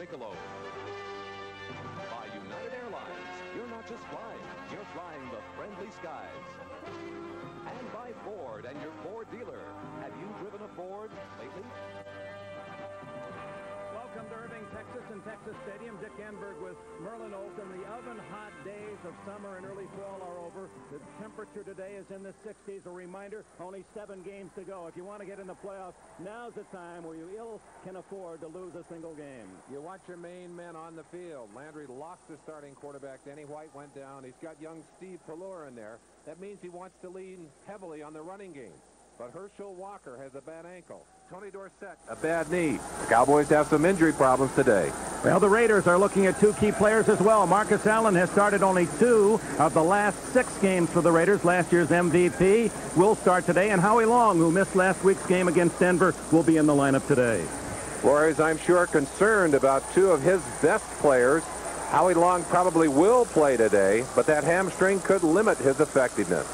Michelob. By United Airlines, you're not just flying, you're flying the friendly skies. And by Ford and your Ford dealer. Have you driven a Ford lately? Welcome to Irving, Texas, and Texas Stadium. Dick Enberg with Merlin Olsen. The oven-hot days of summer and early fall are over. The temperature today is in the 60s. A reminder, only 7 games to go. If you want to get in the playoffs, now's the time where you can afford to lose a single game. You watch your main men on the field. Landry lost the starting quarterback. Danny White went down. He's got young Steve Pallure in there. That means he wants to lean heavily on the running game. But Herschel Walker has a bad ankle. Tony Dorsett, a bad knee. The Cowboys have some injury problems today. Well, the Raiders are looking at 2 key players as well. Marcus Allen has started only 2 of the last 6 games for the Raiders. Last year's MVP will start today. And Howie Long, who missed last week's game against Denver, will be in the lineup today. Flores, I'm sure, concerned about 2 of his best players. Howie Long probably will play today, but that hamstring could limit his effectiveness.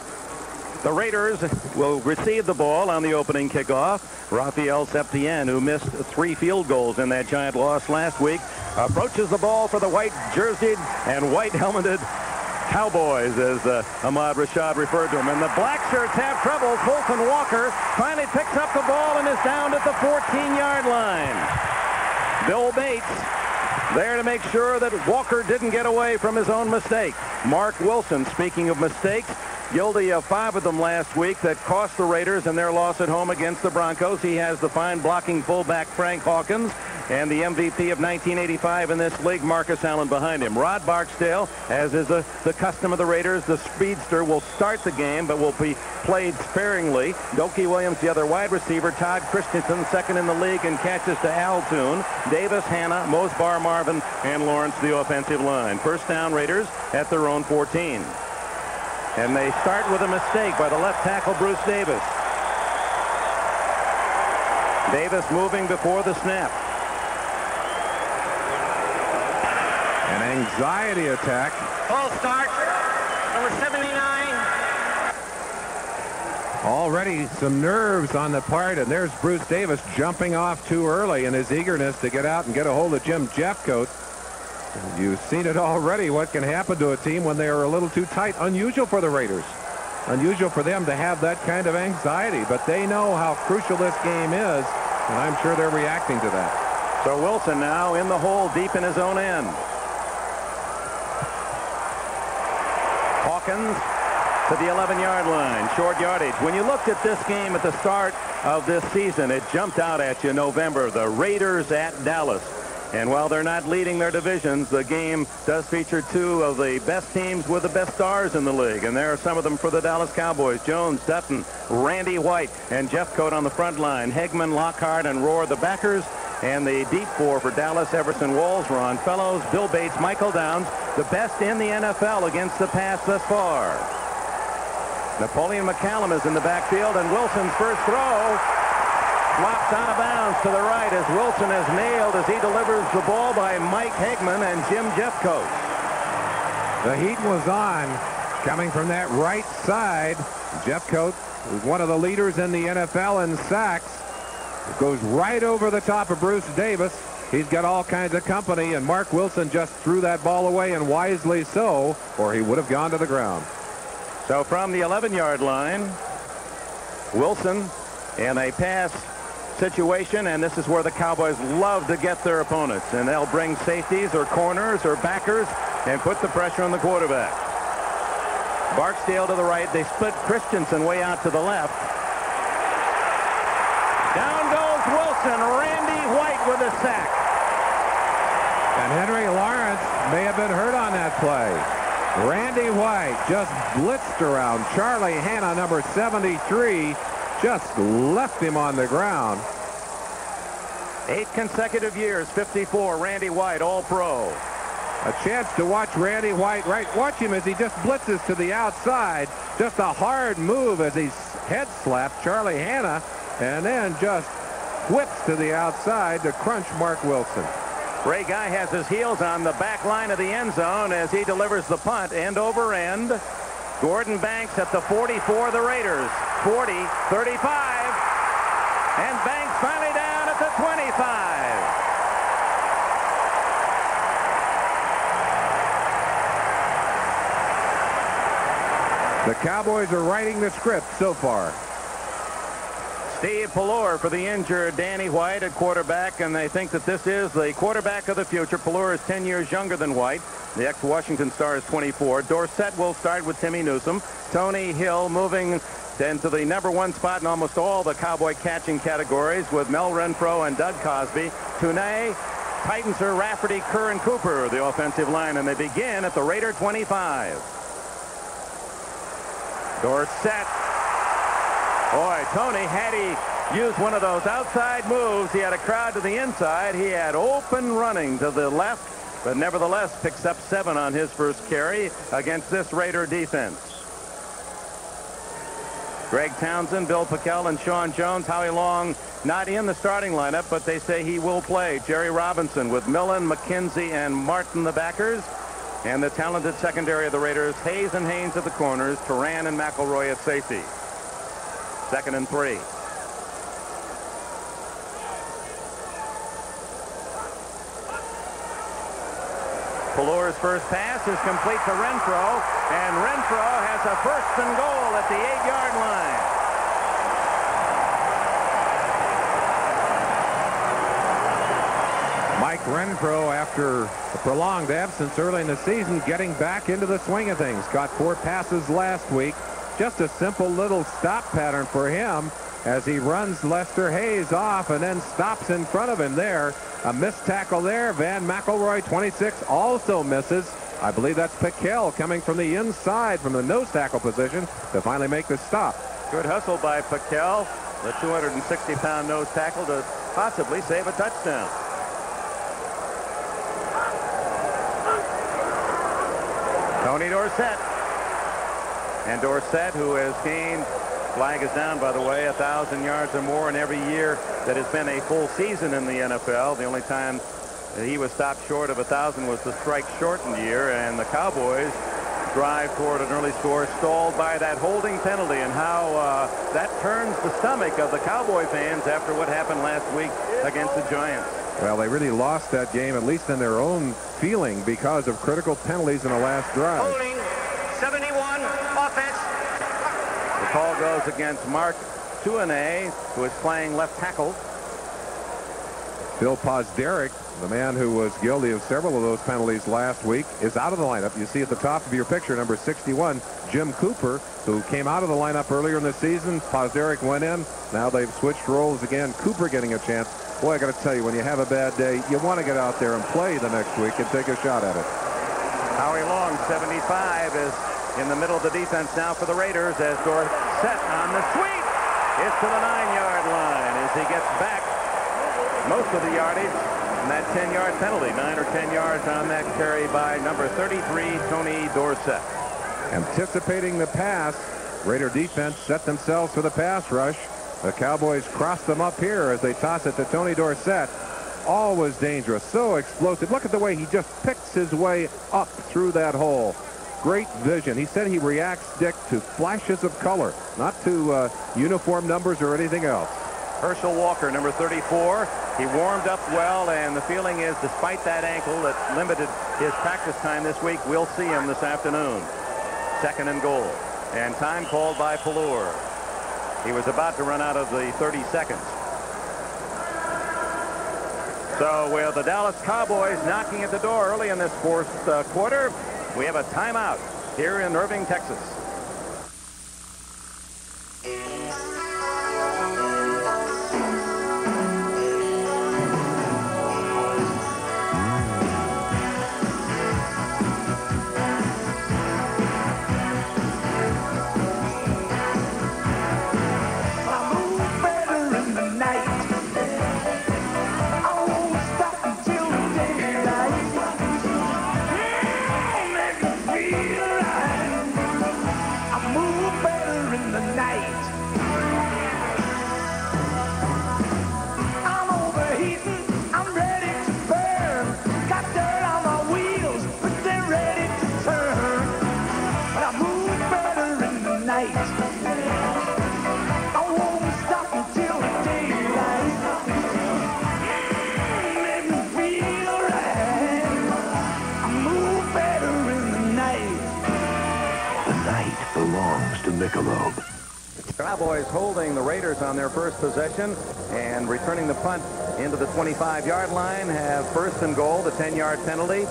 The Raiders will receive the ball on the opening kickoff. Raphael Septien, who missed 3 field goals in that giant loss last week, approaches the ball for the white-jerseyed and white-helmeted Cowboys, as Ahmad Rashad referred to them. And the black shirts have trouble. Colton Walker finally picks up the ball and is down at the 14-yard line. Bill Bates there to make sure that Walker didn't get away from his own mistake. Mark Wilson, speaking of mistakes, guilty of 5 of them last week that cost the Raiders in their loss at home against the Broncos. He has the fine blocking fullback Frank Hawkins and the MVP of 1985 in this league, Marcus Allen, behind him. Rod Barksdale, as is the custom of the Raiders, the speedster, will start the game but will be played sparingly. Dokie Williams, the other wide receiver. Todd Christensen, second in the league in catches to Altoon. Davis, Hanna, Mosbar, Marvin, and Lawrence, the offensive line. First down, Raiders at their own 14. And they start with a mistake by the left tackle, Bruce Davis. Davis moving before the snap. An anxiety attack. Full start, number 79. Already some nerves on the part, and there's Bruce Davis jumping off too early in his eagerness to get out and get a hold of Jim Jeffcoat. You've seen it already, what can happen to a team when they are a little too tight. Unusual for the Raiders. Unusual for them to have that kind of anxiety, but they know how crucial this game is, and I'm sure they're reacting to that. So Wilson now in the hole deep in his own end. Hawkins to the 11-yard line, short yardage. When you looked at this game at the start of this season, it jumped out at you in November. The Raiders at Dallas. And while they're not leading their divisions, the game does feature 2 of the best teams with the best stars in the league. And there are some of them for the Dallas Cowboys. Jones, Dutton, Randy White, and Jeffcoat on the front line. Hegman, Lockhart, and Rohr, the backers. And the deep 4 for Dallas, Everson Walls, Ron Fellows, Bill Bates, Michael Downs, the best in the NFL against the pass thus far. Napoleon McCallum is in the backfield, and Wilson's first throw flops out of bounds to the right as Wilson is nailed as he delivers the ball by Mike Hegman and Jim Jeffcoat. The heat was on coming from that right side. Jeffcoat is one of the leaders in the NFL in sacks. It goes right over the top of Bruce Davis. He's got all kinds of company, and Mark Wilson just threw that ball away, and wisely so, or he would have gone to the ground. So from the 11-yard line, Wilson in a pass situation, and this is where the Cowboys love to get their opponents, and they'll bring safeties or corners or backers and put the pressure on the quarterback. Barksdale to the right. They split Christensen way out to the left. Down goes Wilson. Randy White with a sack. And Henry Lawrence may have been hurt on that play. Randy White just blitzed around Charlie Hanna, number 73. Just left him on the ground. 8 consecutive years, 54. Randy White, All-Pro. A chance to watch Randy White, right? Watch him as he just blitzes to the outside. Just a hard move as he head slapped Charlie Hanna and then just whips to the outside to crunch Mark Wilson. Ray Guy has his heels on the back line of the end zone as he delivers the punt end over end. Gordon Banks at the 44 of the Raiders. 40, 35, and Banks finally down at the 25. The Cowboys are writing the script so far. Steve Pallor for the injured Danny White at quarterback, and they think that this is the quarterback of the future. Pallor is 10 years younger than White. The ex-Washington star is 24. Dorsett will start with Timmy Newsome. Tony Hill moving into the #1 spot in almost all the Cowboy catching categories with Mel Renfro and Doug Cosby. Tunay, Titans are Rafferty, Kerr, and Cooper, the offensive line, and they begin at the Raider 25. Dorsett. Boy, Tony, had he used one of those outside moves, he had a crowd to the inside. He had open running to the left, but nevertheless picks up 7 on his first carry against this Raider defense. Greg Townsend, Bill Pickel, and Sean Jones. Howie Long not in the starting lineup, but they say he will play. Jerry Robinson with Millen, McKenzie, and Martin the backers. And the talented secondary of the Raiders, Hayes and Haynes at the corners, Turan and McElroy at safety. 2nd and 3. Pallor's first pass is complete to Renfro, and Renfro has a 1st and goal at the 8-yard line. Mike Renfro, after a prolonged absence early in the season, getting back into the swing of things. Got 4 passes last week. Just a simple little stop pattern for him as he runs Lester Hayes off and then stops in front of him there. A missed tackle there. Van McElroy, 26, also misses. I believe that's Pickel coming from the inside from the nose tackle position to finally make the stop. Good hustle by Pickel, the 260-pound nose tackle, to possibly save a touchdown. Tony Dorsett. And Dorsett, who has gained, flag is down, by the way, 1,000 yards or more in every year that has been a full season in the NFL. The only time that he was stopped short of 1,000 was the strike-shortened year, and the Cowboys drive toward an early score, stalled by that holding penalty, and how that turns the stomach of the Cowboy fans after what happened last week against the Giants. Well, they really lost that game, at least in their own feeling, because of critical penalties in the last drive. Holding 71, offense. The call goes against Mark Tuanay, who is playing left tackle. Bill Pozderick, the man who was guilty of several of those penalties last week, is out of the lineup. You see at the top of your picture, number 61, Jim Cooper, who came out of the lineup earlier in the season. Pozderick went in. Now they've switched roles again. Cooper getting a chance. Boy, I got to tell you, when you have a bad day, you want to get out there and play the next week and take a shot at it. Howie Long, 75, is in the middle of the defense now for the Raiders as Dorsett on the sweep is to the 9-yard line as he gets back most of the yardage and that 10-yard penalty. 9 or 10 yards on that carry by number 33, Tony Dorsett. Anticipating the pass, Raider defense set themselves for the pass rush. The Cowboys cross them up here as they toss it to Tony Dorsett. Always dangerous, so explosive. Look at the way he just picks his way up through that hole. Great vision. He said he reacts, Dick, to flashes of color, not to uniform numbers or anything else. Herschel Walker, number 34. He warmed up well, and the feeling is, despite that ankle that limited his practice time this week, we'll see him this afternoon. 2nd and goal. And time called by Pallor. He was about to run out of the 30 seconds. So with the Dallas Cowboys knocking at the door early in this 4th quarter, we have a timeout here in Irving, Texas. Michelob. Cowboys holding the Raiders on their first possession and returning the punt into the 25-yard line. Have first and goal, the 10-yard penalty,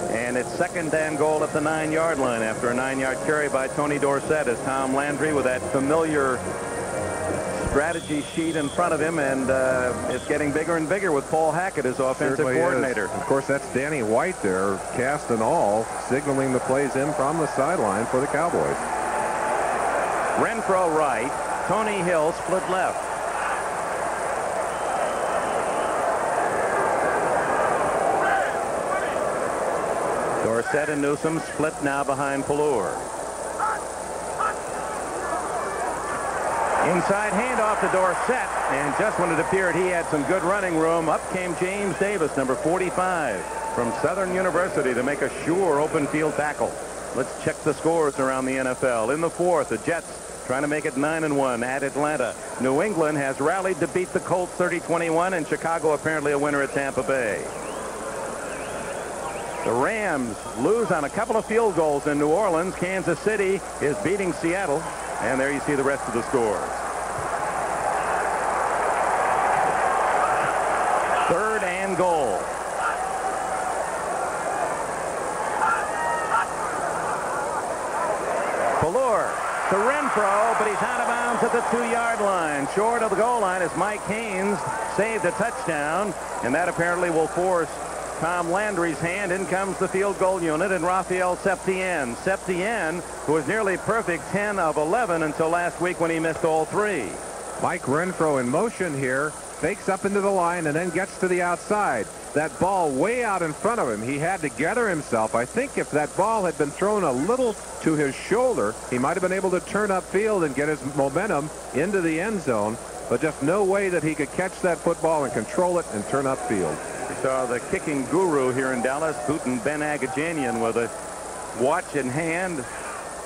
and it's second and goal at the 9-yard line after a 9-yard carry by Tony Dorsett as Tom Landry with that familiar strategy sheet in front of him, and it's getting bigger and bigger with Paul Hackett as offensive coordinator. Of course, that's Danny White there, cast and all, signaling the plays in from the sideline for the Cowboys. Renfro right, Tony Hill split left. Dorsett and Newsom split now behind Pallur. Inside handoff to Dorsett, and just when it appeared he had some good running room, up came James Davis, number 45, from Southern University, to make a sure open field tackle. Let's check the scores around the NFL. In the fourth, the Jets trying to make it 9-1 at Atlanta. New England has rallied to beat the Colts 30-21, and Chicago apparently a winner at Tampa Bay. The Rams lose on a couple of field goals in New Orleans. Kansas City is beating Seattle. And there you see the rest of the scores. Third and goal. Pallur to Renfro, but he's out of bounds at the 2-yard line. Short of the goal line as Mike Haynes saved a touchdown, and that apparently will force Tom Landry's hand. In comes the field goal unit and Raphael Septien. Septien, who was nearly perfect, 10 of 11 until last week when he missed all 3. Mike Renfro in motion here, fakes up into the line and then gets to the outside. That ball way out in front of him. He had to gather himself. I think if that ball had been thrown a little to his shoulder, he might have been able to turn upfield and get his momentum into the end zone. But just no way that he could catch that football and control it and turn upfield. We saw the kicking guru here in Dallas, Putin Ben Agajanian, with a watch in hand,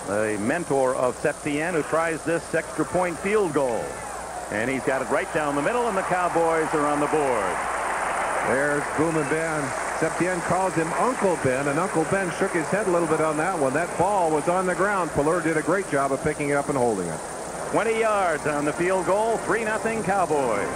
a mentor of Septien, who tries this extra point field goal. And he's got it right down the middle, and the Cowboys are on the board. There's Boomin' Ben. Septien calls him Uncle Ben, and Uncle Ben shook his head a little bit on that one. That ball was on the ground. Pallur did a great job of picking it up and holding it. 20 yards on the field goal, 3-0 Cowboys.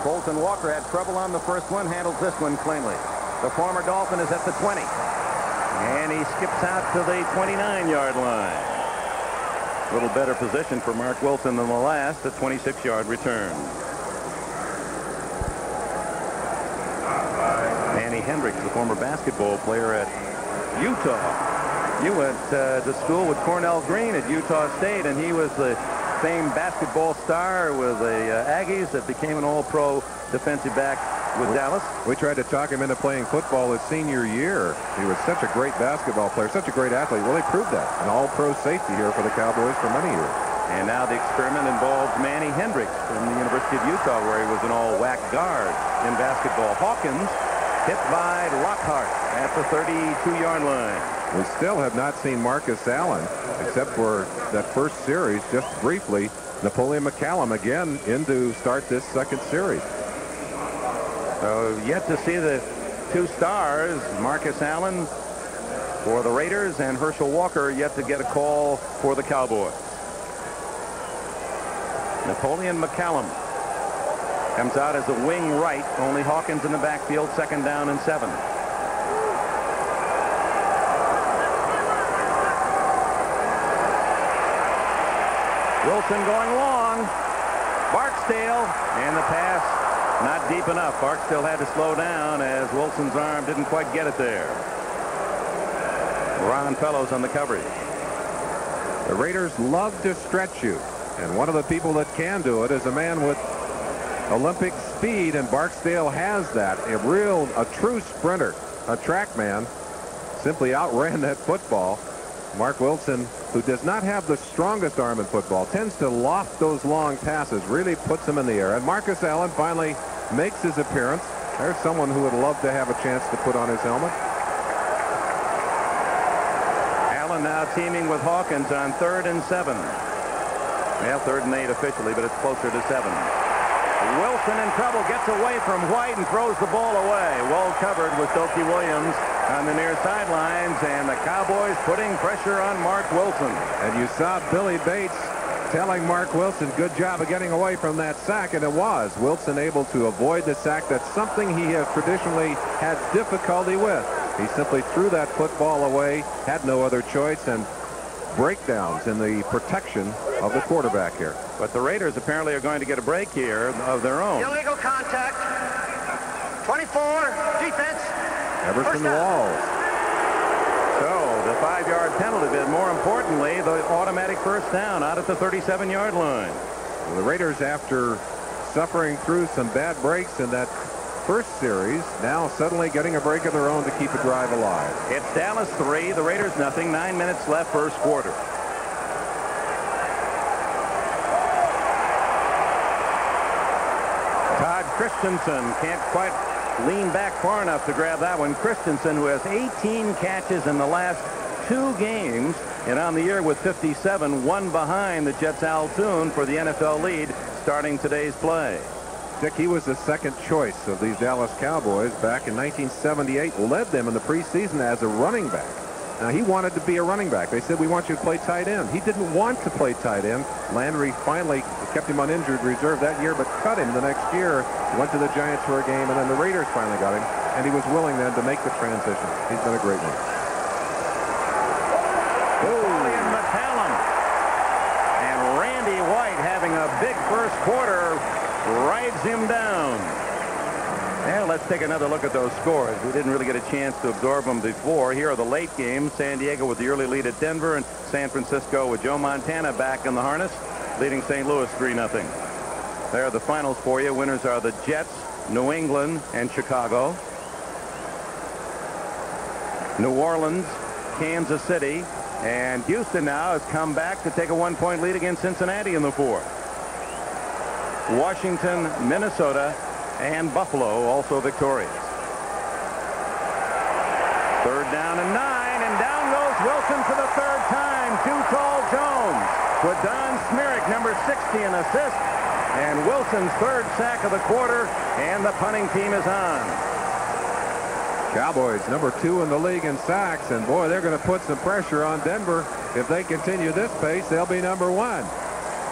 Colton Walker had trouble on the first one, handles this one cleanly. The former Dolphin is at the 20. And he skips out to the 29-yard line. A little better position for Mark Wilson than the last, a 26-yard return. Manny Hendricks, the former basketball player at Utah. You went to school with Cornell Green at Utah State, and he was the famed basketball star with the Aggies that became an all-pro defensive back with Dallas. We tried to talk him into playing football his senior year. He was such a great basketball player, such a great athlete. Well, he proved that. An all-pro safety here for the Cowboys for many years. And now the experiment involves Manny Hendricks from the University of Utah, where he was an all-WAC guard in basketball. Hawkins hit by Lockhart at the 32-yard line. We still have not seen Marcus Allen, except for that first series, just briefly. Napoleon McCallum again in to start this second series. So yet to see the two stars, Marcus Allen for the Raiders and Herschel Walker, yet to get a call for the Cowboys. Napoleon McCallum comes out as a wing right, only Hawkins in the backfield, 2nd down and 7. Wilson going long. Barksdale, and the pass not deep enough. Barksdale had to slow down as Wilson's arm didn't quite get it there. Ron Fellows on the coverage. The Raiders love to stretch you, and one of the people that can do it is a man with Olympic speed, and Barksdale has that. A true sprinter, a track man, simply outran that football. Mark Wilson, who does not have the strongest arm in football, tends to loft those long passes, really puts them in the air. And Marcus Allen finally makes his appearance. There's someone who would love to have a chance to put on his helmet. Allen now teaming with Hawkins on 3rd and 7. Well, 3rd and 8 officially, but it's closer to 7. Wilson in trouble, gets away from White and throws the ball away. Well covered with Doki Williams on the near sidelines, and the Cowboys putting pressure on Mark Wilson. And you saw Billy Bates telling Mark Wilson, good job of getting away from that sack, and it was. Wilson able to avoid the sack. That's something he has traditionally had difficulty with. He simply threw that football away, had no other choice, and breakdowns in the protection of the quarterback here. But the Raiders apparently are going to get a break here of their own. Illegal contact. 24, defense. Everson Walls. So the 5-yard penalty, but more importantly, the automatic first down out at the 37-yard line. Well, the Raiders, after suffering through some bad breaks in that first series, now suddenly getting a break of their own to keep a drive alive. It's Dallas 3, the Raiders nothing. 9 minutes left, first quarter. Todd Christensen can't quite lean back far enough to grab that one. Christensen, who has 18 catches in the last 2 games, and on the year with 57, one behind the Jets' Al Toon for the NFL lead starting today's play. Dick, he was the second choice of these Dallas Cowboys back in 1978, led them in the preseason as a running back. Now, he wanted to be a running back. They said, we want you to play tight end. He didn't want to play tight end. Landry finally kept him on injured reserve that year, but cut him the next year. Went to the Giants for a game, and then the Raiders finally got him, and he was willing then to make the transition. He's been a great one. Julian McCallum. And Randy White, having a big first quarter, rides him down. And let's take another look at those scores. We didn't really get a chance to absorb them before. Here are the late games. San Diego with the early lead at Denver, and San Francisco with Joe Montana back in the harness, leading St. Louis 3-0. There are the finals for you. Winners are the Jets, New England, and Chicago. New Orleans, Kansas City, and Houston now has come back to take a 1-point lead against Cincinnati in the fourth. Washington, Minnesota, and Buffalo also victorious. Third down and 9, and down goes Wilson for the third time. Too tall Jones with Don Smirek, number 60, an assist, and Wilson's third sack of the quarter, and the punting team is on. Cowboys number 2 in the league in sacks, and boy, they're going to put some pressure on Denver. If they continue this pace, they'll be number 1.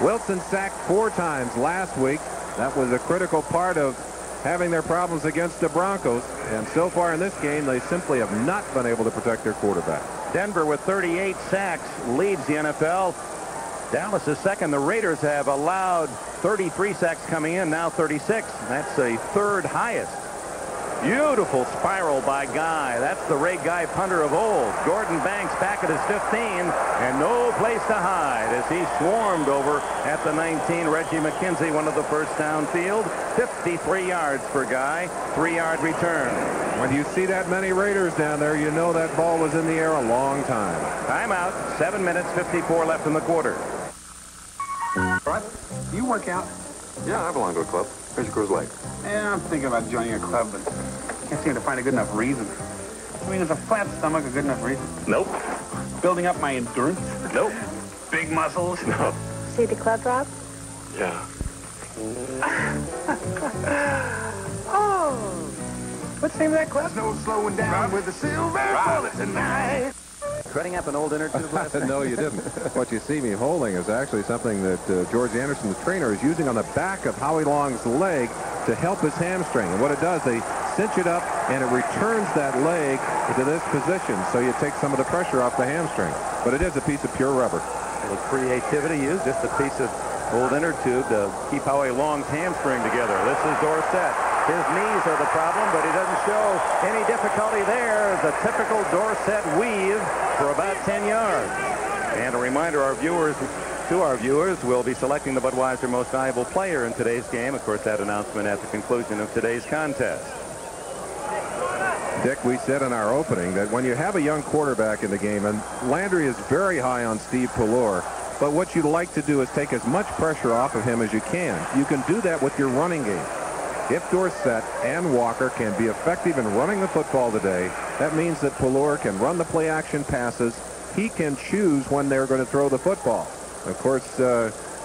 Wilson sacked 4 times last week. That was a critical part of having their problems against the Broncos, and so far in this game they simply have not been able to protect their quarterback. Denver with 38 sacks leads the NFL. Dallas is second. The Raiders have allowed 33 sacks coming in, now 36. That's the third highest. Beautiful spiral by Guy. That's the Ray Guy punter of old. Gordon Banks back at his 15, and no place to hide as he swarmed over at the 19. Reggie McKenzie, one of the first downfield. 53 yards for Guy. 3-yard return. When you see that many Raiders down there, you know that ball was in the air a long time. Timeout. 7 minutes, 54 left in the quarter. What? You work out? Yeah, I belong to a club. Where's your leg? Yeah, I'm thinking about joining a club, but can't seem to find a good enough reason. I mean, is a flat stomach a good enough reason? Nope. Building up my endurance? Nope. Big muscles? No. See the club, Rob? Yeah. Oh. What's the name of that club? No slowing down with the silver bullet tonight. Treading up an old inner tube last night. No, you didn't. What you see me holding is actually something that George Anderson, the trainer, is using on the back of Howie Long's leg to help his hamstring. And what it does, they cinch it up, and it returns that leg to this position, so you take some of the pressure off the hamstring. But it is a piece of pure rubber. A little creativity used, just a piece of old inner tube to keep Howie Long's hamstring together. This is Dorsett. His knees are the problem, but he doesn't show any difficulty there. The typical Dorsett weave for about 10 yards. And a reminder, our viewers will be selecting the Budweiser Most Valuable Player in today's game. Of course, that announcement at the conclusion of today's contest. Dick, we said in our opening that when you have a young quarterback in the game, and Landry is very high on Steve Pallor, but what you'd like to do is take as much pressure off of him as you can. You can do that with your running game. If Dorsett and Walker can be effective in running the football today, that means that Pallor can run the play-action passes. He can choose when they're going to throw the football. Of course,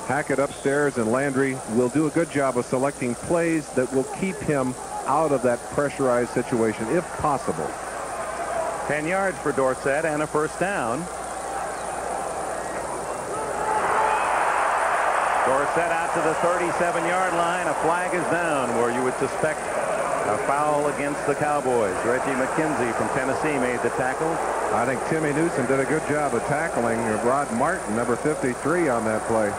Hackett upstairs and Landry will do a good job of selecting plays that will keep him out of that pressurized situation, if possible. 10 yards for Dorsett and a first down. Dorsett out to the 37-yard line. A flag is down where you would suspect a foul against the Cowboys. Reggie McKenzie from Tennessee made the tackle. I think Timmy Newsom did a good job of tackling Rod Martin, number 53, on that play.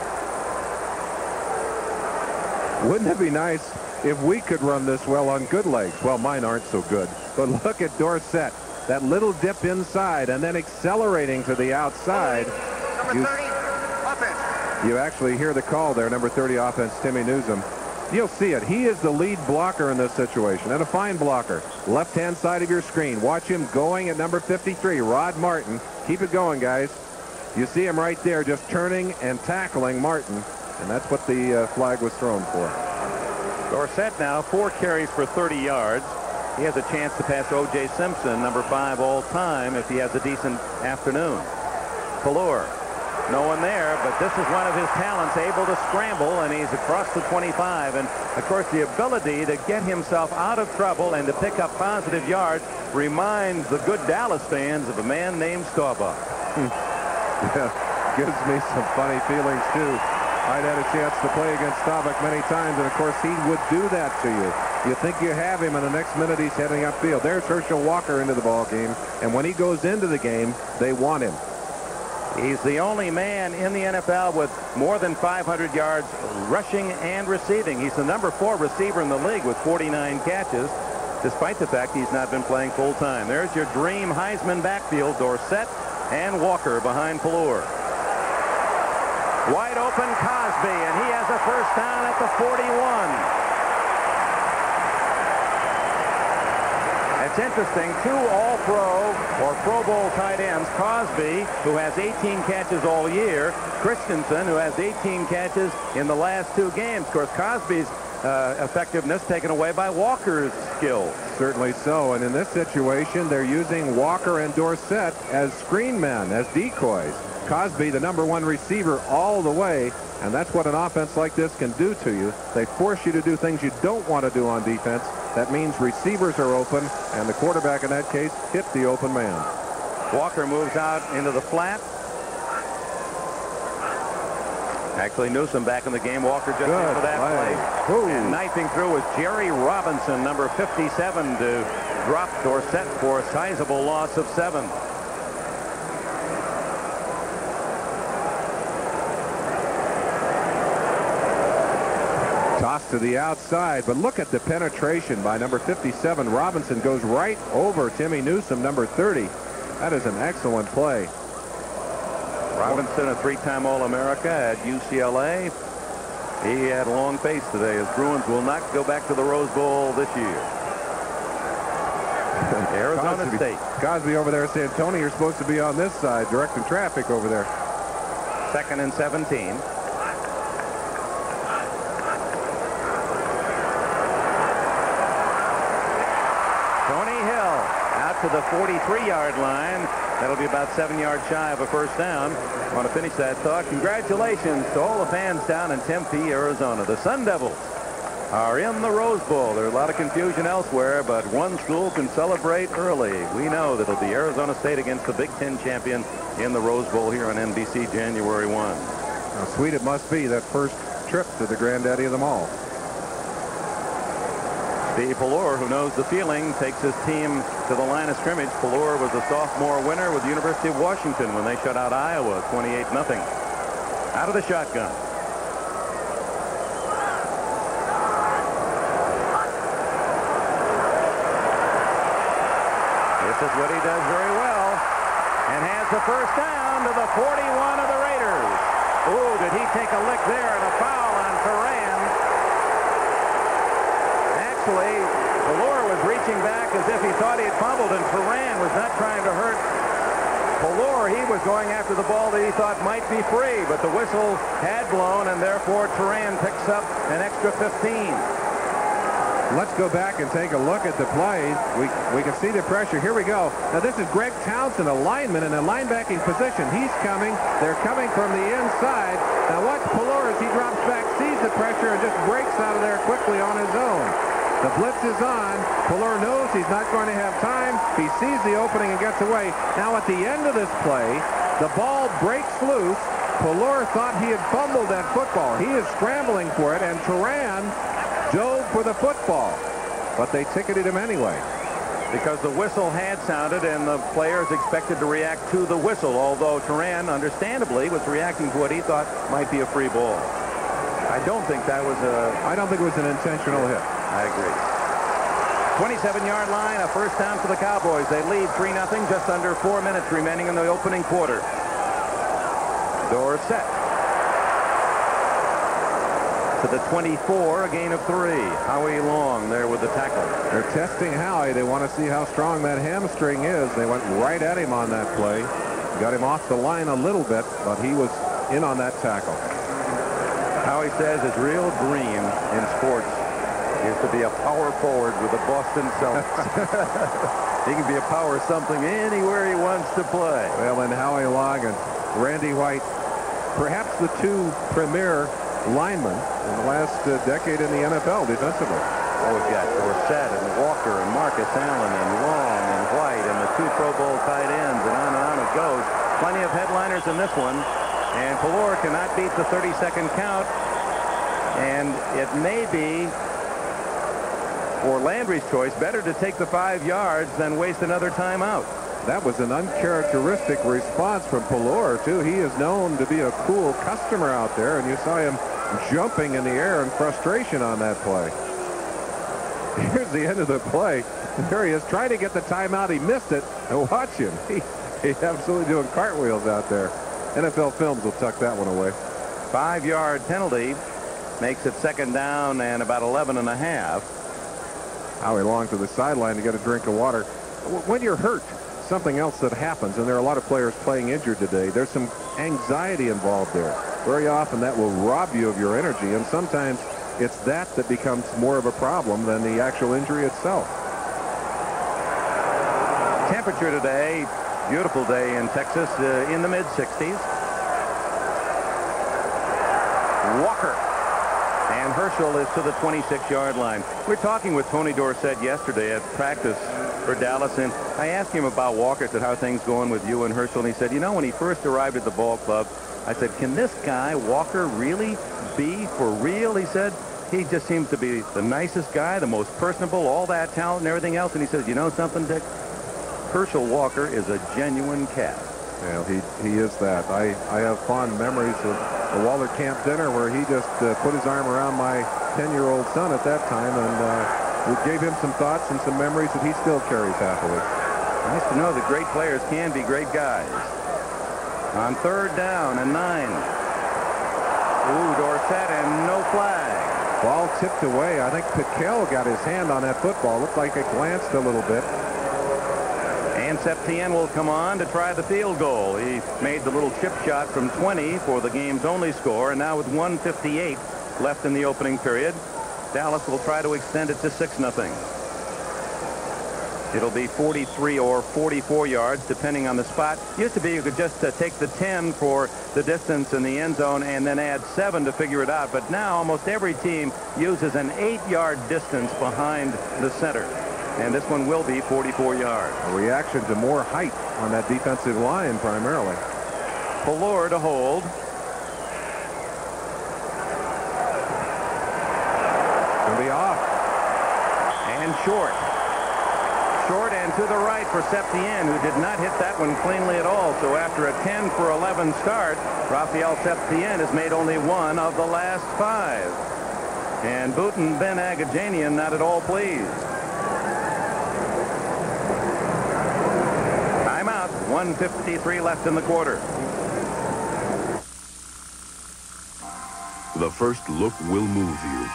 Wouldn't it be nice if we could run this well on good legs? Well, mine aren't so good. But look at Dorsett. That little dip inside and then accelerating to the outside. Number 30, offense. You actually hear the call there, number 30 offense, Timmy Newsom. You'll see it. He is the lead blocker in this situation, and a fine blocker. Left-hand side of your screen. Watch him going at number 53, Rod Martin. Keep it going, guys. You see him right there just turning and tackling Martin, and that's what the flag was thrown for. Dorsett now 4 carries for 30 yards. He has a chance to pass O.J. Simpson, number 5 all time, if he has a decent afternoon. Pallure, no one there, but this is one of his talents, able to scramble, and he's across the 25. And, of course, the ability to get himself out of trouble and to pick up positive yards reminds the good Dallas fans of a man named Staubach. Yeah, gives me some funny feelings, too. I'd had a chance to play against Staubach many times, and, of course, he would do that to you. You think you have him, and the next minute he's heading upfield. There's Herschel Walker into the ball game, and when he goes into the game, they want him. He's the only man in the NFL with more than 500 yards rushing and receiving. He's the number 4 receiver in the league with 49 catches, despite the fact he's not been playing full time. There's your dream Heisman backfield, Dorsett and Walker behind Pallure. Wide open Cosby, and he has a first down at the 41. It's interesting, 2 All-Pro or Pro Bowl tight ends, Cosby, who has 18 catches all year, Christensen, who has 18 catches in the last 2 games. Of course, Cosby's effectiveness taken away by Walker's skill. Certainly so, and in this situation, they're using Walker and Dorsett as screen men, as decoys. Cosby, the number 1 receiver all the way, and that's what an offense like this can do to you. They force you to do things you don't want to do on defense. That means receivers are open, and the quarterback in that case hit the open man. Walker moves out into the flat. Actually, Newsom back in the game. Walker just into that play. And knifing through was Jerry Robinson, number 57, to drop Dorsett for a sizable loss of 7. Toss to the outside, but look at the penetration by number 57. Robinson goes right over Timmy Newsom, number 30. That is an excellent play. Robinson, a 3-time All-America at UCLA. He had a long face today, as Bruins will not go back to the Rose Bowl this year. Arizona State. Cosby over there at San Antonio. You're supposed to be on this side, directing traffic over there. 2nd and 17. To the 43-yard line. That'll be about 7 yards shy of a first down. I want to finish that thought. Congratulations to all the fans down in Tempe, Arizona. The Sun Devils are in the Rose Bowl. There's a lot of confusion elsewhere, but one school can celebrate early. We know that it'll be Arizona State against the Big Ten champion in the Rose Bowl here on NBC January 1. How sweet it must be, that first trip to the granddaddy of them all. Steve Pallure, who knows the feeling, takes his team to the line of scrimmage. Pallure was a sophomore winner with the University of Washington when they shut out Iowa 28-0. Out of the shotgun. This is what he does very well, and has the first down to the 41 of the Raiders. Ooh, did he take a lick there, and a foul on Turan. Actually, Pallure was reaching back as if he thought he had fumbled, and Turan was not trying to hurt Pallure. He was going after the ball that he thought might be free, but the whistle had blown, and therefore Turan picks up an extra 15. Let's go back and take a look at the play. We can see the pressure. Here we go. Now this is Greg Townsend, a lineman in a linebacking position. He's coming. They're coming from the inside. Now watch Pallure as he drops back, sees the pressure, and just breaks out of there quickly on his own. The blitz is on. Puller knows he's not going to have time. He sees the opening and gets away. Now at the end of this play, the ball breaks loose. Puller thought he had fumbled that football. He is scrambling for it, and Turan dove for the football. But they ticketed him anyway. Because the whistle had sounded and the players expected to react to the whistle, although Turan, understandably, was reacting to what he thought might be a free ball. I don't think that was I don't think it was an intentional hit. I agree. 27-yard line, a first down for the Cowboys. They lead 3-0, just under 4 minutes remaining in the opening quarter. Dorsett to the 24, a gain of 3. Howie Long there with the tackle. They're testing Howie. They want to see how strong that hamstring is. They went right at him on that play. Got him off the line a little bit, but he was in on that tackle. Howie says his real dream in sports is to be a power forward with the Boston Celtics. He can be a power something anywhere he wants to play. Well, and Howie Long and Randy White, perhaps the two premier linemen in the last decade in the NFL defensively. Oh, we've got Dorsett and Walker and Marcus Allen and Long and White and the 2 Pro Bowl tight ends, and on it goes. Plenty of headliners in this one, and Puller cannot beat the 30-second count, and it may be, for Landry's choice, better to take the 5 yards than waste another timeout. That was an uncharacteristic response from Puller, too. He is known to be a cool customer out there, and you saw him jumping in the air in frustration on that play. Here's the end of the play. There he is trying to get the timeout. He missed it, and watch him. He's absolutely doing cartwheels out there. NFL Films will tuck that one away. 5-yard penalty makes it second down and about 11 and a half. Howie Long to the sideline to get a drink of water. When you're hurt, something else that happens, and there are a lot of players playing injured today, there's some anxiety involved there. Very often that will rob you of your energy, and sometimes it's that becomes more of a problem than the actual injury itself. Temperature today, beautiful day in Texas, in the mid-60s. Walker. And Herschel is to the 26-yard line. We're talking with Tony Dorsett yesterday at practice for Dallas, and I asked him about Walker. I said, how are things going with you and Herschel? And he said, you know, when he first arrived at the ball club, I said, can this guy, Walker, really be for real? He said, he just seems to be the nicest guy, the most personable, all that talent and everything else. And he says, you know something, Dick? Herschel Walker is a genuine cat. Well, he is that. I have fond memories of the Waller Camp dinner where he just put his arm around my 10-year-old son at that time, and we gave him some thoughts and some memories that he still carries happily. Nice to know that great players can be great guys. On 3rd down and 9. Ooh, Dorsett and no flag. Ball tipped away. I think Piquel got his hand on that football. Looked like it glanced a little bit. And Septien will come on to try the field goal. He made the little chip shot from 20 for the game's only score, and now with 1:58 left in the opening period, Dallas will try to extend it to 6-0. It'll be 43 or 44 yards, depending on the spot. Used to be you could just take the 10 for the distance in the end zone and then add 7 to figure it out. But now almost every team uses an 8-yard distance behind the center. And this one will be 44 yards. A reaction to more height on that defensive line primarily. Puller to hold. Gonna be off. And short. Short and to the right for Septien, who did not hit that one cleanly at all. So after a 10 for 11 start, Raphael Septien has made only 1 of the last 5. And Booten Ben Agajanian not at all pleased. 1:53 left in the quarter. The first look will move you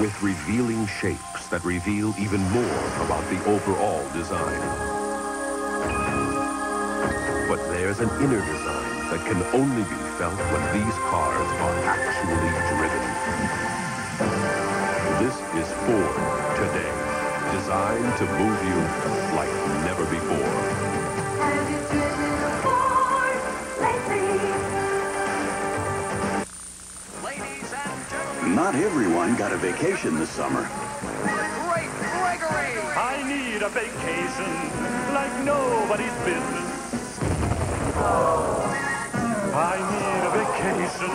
with revealing shapes that reveal even more about the overall design. But there's an inner design that can only be felt when these cars are actually driven. This is Ford today, designed to move you like never before. Not everyone got a vacation this summer. Great Gregory. I need a vacation like nobody's business. I need a vacation.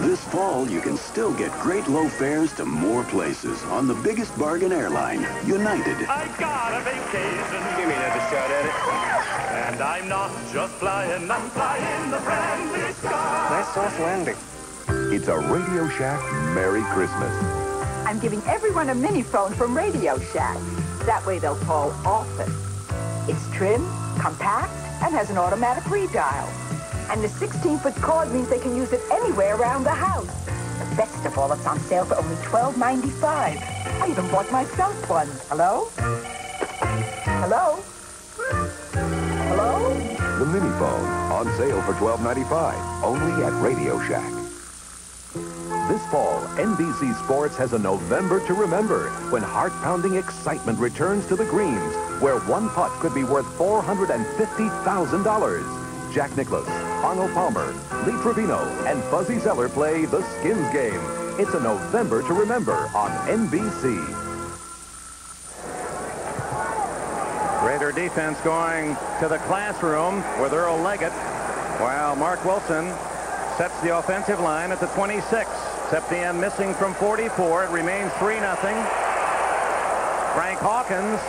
This fall, you can still get great low fares to more places on the biggest bargain airline, United. I got a vacation. Give me another shot at it. And I'm not just flying, I'm flying the friendly sky. Nice soft landing. It's a Radio Shack Merry Christmas. I'm giving everyone a mini phone from Radio Shack. That way they'll call often. It's trim, compact, and has an automatic redial. And the 16-foot cord means they can use it anywhere around the house. The best of all, it's on sale for only $12.95. I even bought myself one. Hello? Hello? Hello? The mini phone on sale for $12.95, only at Radio Shack. This fall, NBC Sports has a November to remember when heart-pounding excitement returns to the greens, where one putt could be worth $450,000. Jack Nicklaus, Arnold Palmer, Lee Trevino, and Fuzzy Zeller play the Skins Game. It's a November to remember on NBC. Raider defense going to the classroom with Earl Leggett, while Mark Wilson sets the offensive line at the 26. Septien missing from 44. It remains 3-0. Frank Hawkins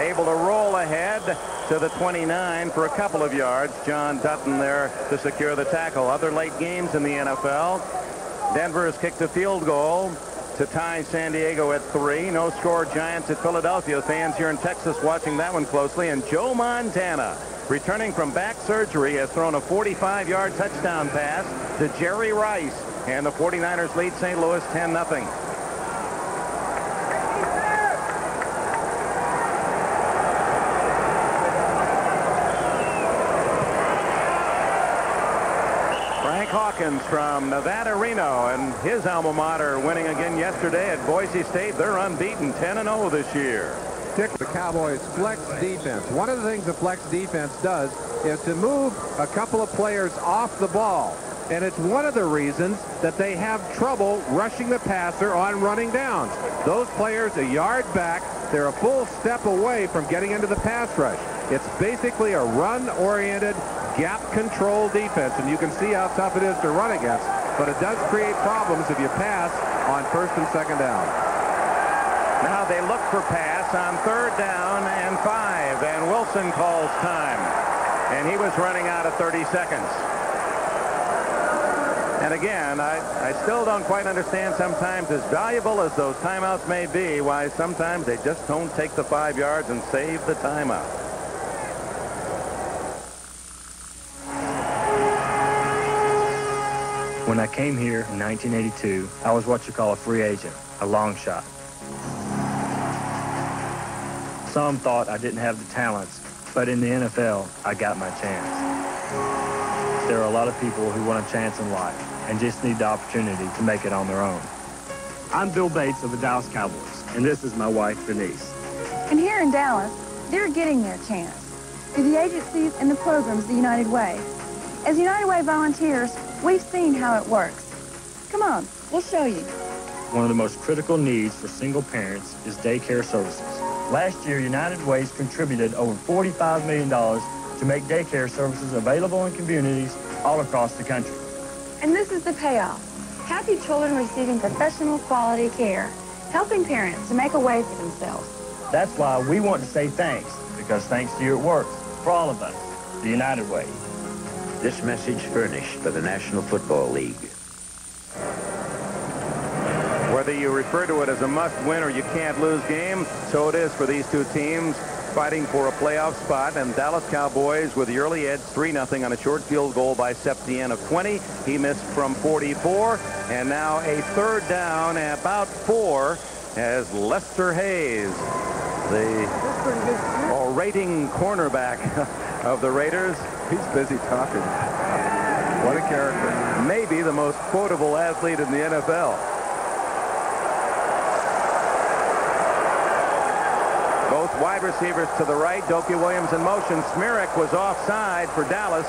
able to roll ahead to the 29 for a couple of yards. John Dutton there to secure the tackle. Other late games in the NFL. Denver has kicked a field goal to tie San Diego at 3. No score Giants at Philadelphia. Fans here in Texas watching that one closely. And Joe Montana, returning from back surgery, has thrown a 45-yard touchdown pass to Jerry Rice. And the 49ers lead St. Louis 10-0. Frank Hawkins from Nevada, Reno, and his alma mater winning again yesterday at Boise State. They're unbeaten 10-0 this year. Dick, the Cowboys flex defense. One of the things the flex defense does is to move a couple of players off the ball. And it's one of the reasons that they have trouble rushing the passer on running downs. Those players a yard back, they're a full step away from getting into the pass rush. It's basically a run-oriented, gap-control defense, and you can see how tough it is to run against. But it does create problems if you pass on first and second down. Now they look for pass on 3rd down and 5, and Wilson calls time. And he was running out of 30 seconds. And again, I still don't quite understand sometimes, as valuable as those timeouts may be, why sometimes they just don't take the 5 yards and save the timeout. When I came here in 1982, I was what you call a free agent, a long shot. Some thought I didn't have the talents, but in the NFL, I got my chance. There are a lot of people who want a chance in life and just need the opportunity to make it on their own. I'm Bill Bates of the Dallas Cowboys, and this is my wife, Denise. And here in Dallas, they're getting their chance through the agencies and the programs the United Way. As United Way volunteers, we've seen how it works. Come on, we'll show you. One of the most critical needs for single parents is daycare services. Last year, United Way's contributed over $45 million to make daycare services available in communities all across the country. And this is the payoff. Happy children receiving professional quality care, helping parents to make a way for themselves. That's why we want to say thanks, because thanks to you it works for all of us, the United Way. This message furnished by the National Football League. Whether you refer to it as a must-win or you can't-lose game, so it is for these two teams fighting for a playoff spot. And Dallas Cowboys with the early edge, 3-0 on a short field goal by Septien of 20. He missed from 44. And now a 3rd down at about 4 as Lester Hayes, the orating cornerback of the Raiders. He's busy talking. What a character. Maybe the most quotable athlete in the NFL. Both wide receivers to the right. Dokie Williams in motion. Smirek was offside for Dallas.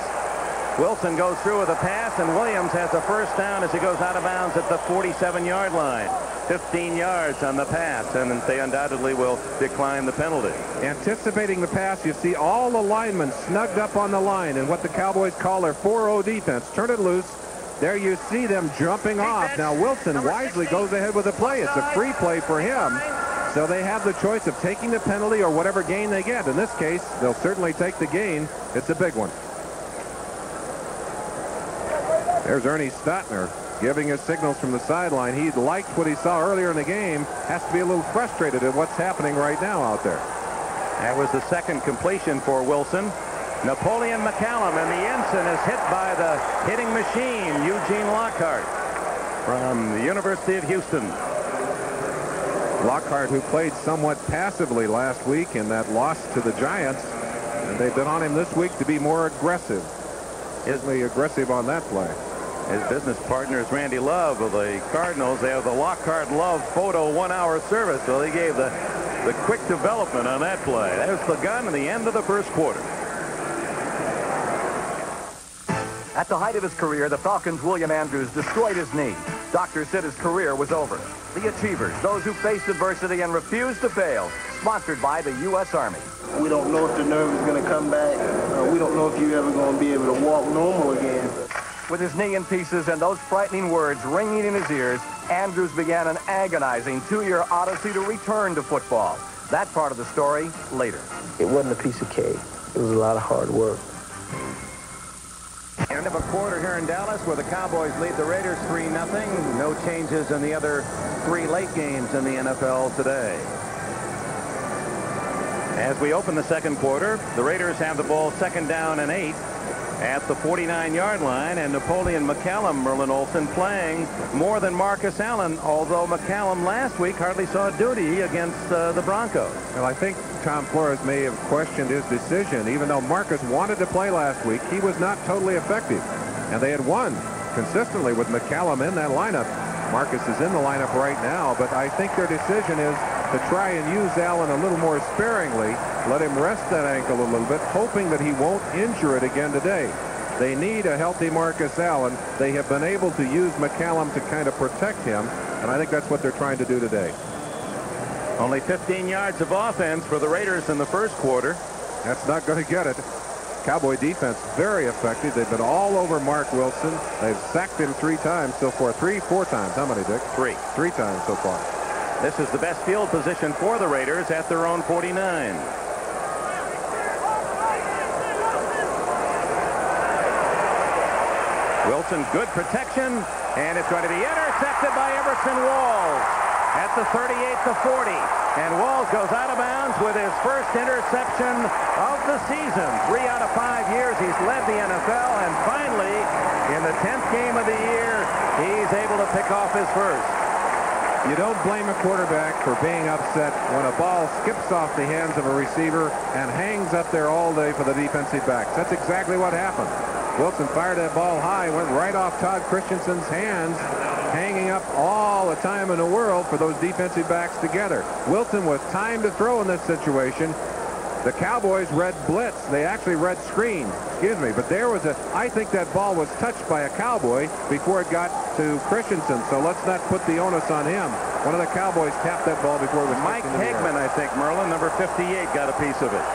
Wilson goes through with a pass, and Williams has a 1st down as he goes out of bounds at the 47-yard line. 15 yards on the pass, and they undoubtedly will decline the penalty. Anticipating the pass, you see all the linemen snugged up on the line in what the Cowboys call their 4-0 defense. Turn it loose. There you see them jumping off. Now Wilson wisely goes ahead with the play. It's a free play for him. So they have the choice of taking the penalty or whatever gain they get. In this case, they'll certainly take the gain. It's a big one. There's Ernie Stotner giving his signals from the sideline. He liked what he saw earlier in the game. Has to be a little frustrated at what's happening right now out there. That was the second completion for Wilson. Napoleon McCallum, and the ensign is hit by the hitting machine, Eugene Lockhart from the University of Houston. Lockhart, who played somewhat passively last week in that loss to the Giants, and they've been on him this week to be more aggressive. Certainly aggressive on that play. His business partner is Randy Love of the Cardinals. They have the Lockhart Love photo 1-hour service, so they gave the quick development on that play. There's the gun in the end of the first quarter. At the height of his career, the Falcons' William Andrews destroyed his knee. Doctors said his career was over. The Achievers, those who faced adversity and refused to fail, sponsored by the U.S. Army. We don't know if the nerve is going to come back. We don't know if you're ever going to be able to walk normal again. With his knee in pieces and those frightening words ringing in his ears, Andrews began an agonizing 2-year odyssey to return to football. That part of the story later. It wasn't a piece of cake. It was a lot of hard work. End of a quarter here in Dallas where the Cowboys lead the Raiders 3-0. No changes in the other 3 late games in the NFL today. As we open the second quarter, the Raiders have the ball 2nd down and 8 at the 49-yard line, and Napoleon McCallum, Merlin Olsen, playing more than Marcus Allen, although McCallum last week hardly saw duty against the Broncos. Well, I think Tom Flores may have questioned his decision. Even though Marcus wanted to play last week, he was not totally effective. And they had won consistently with McCallum in that lineup. Marcus is in the lineup right now, but I think their decision is to try and use Allen a little more sparingly, let him rest that ankle a little bit, hoping that he won't injure it again today. They need a healthy Marcus Allen. They have been able to use McCallum to kind of protect him, and I think that's what they're trying to do today. Only 15 yards of offense for the Raiders in the first quarter. That's not going to get it. Cowboy defense very effective. They've been all over Mark Wilson. They've sacked him 3 times so far. 4 times. How many, Dick? 3. 3 times so far. This is the best field position for the Raiders at their own 49. Wilson, good protection, and it's going to be intercepted by Everson Walls at the 38-40. And Walls goes out of bounds with his first interception of the season. 3 out of 5 years he's led the NFL, and finally, in the 10th game of the year, he's able to pick off his first. You don't blame a quarterback for being upset when a ball skips off the hands of a receiver and hangs up there all day for the defensive backs. That's exactly what happened. Wilson fired that ball high, went right off Todd Christensen's hands, hanging up all the time in the world for those defensive backs together. Wilson was timed to throw in this situation. The Cowboys read blitz. They actually read screen. Excuse me. But there was I think that ball was touched by a Cowboy before it got to Christensen. So let's not put the onus on him. One of the Cowboys tapped that ball before it was Mike Hagman, I think, Merlin, number 58, got a piece of it.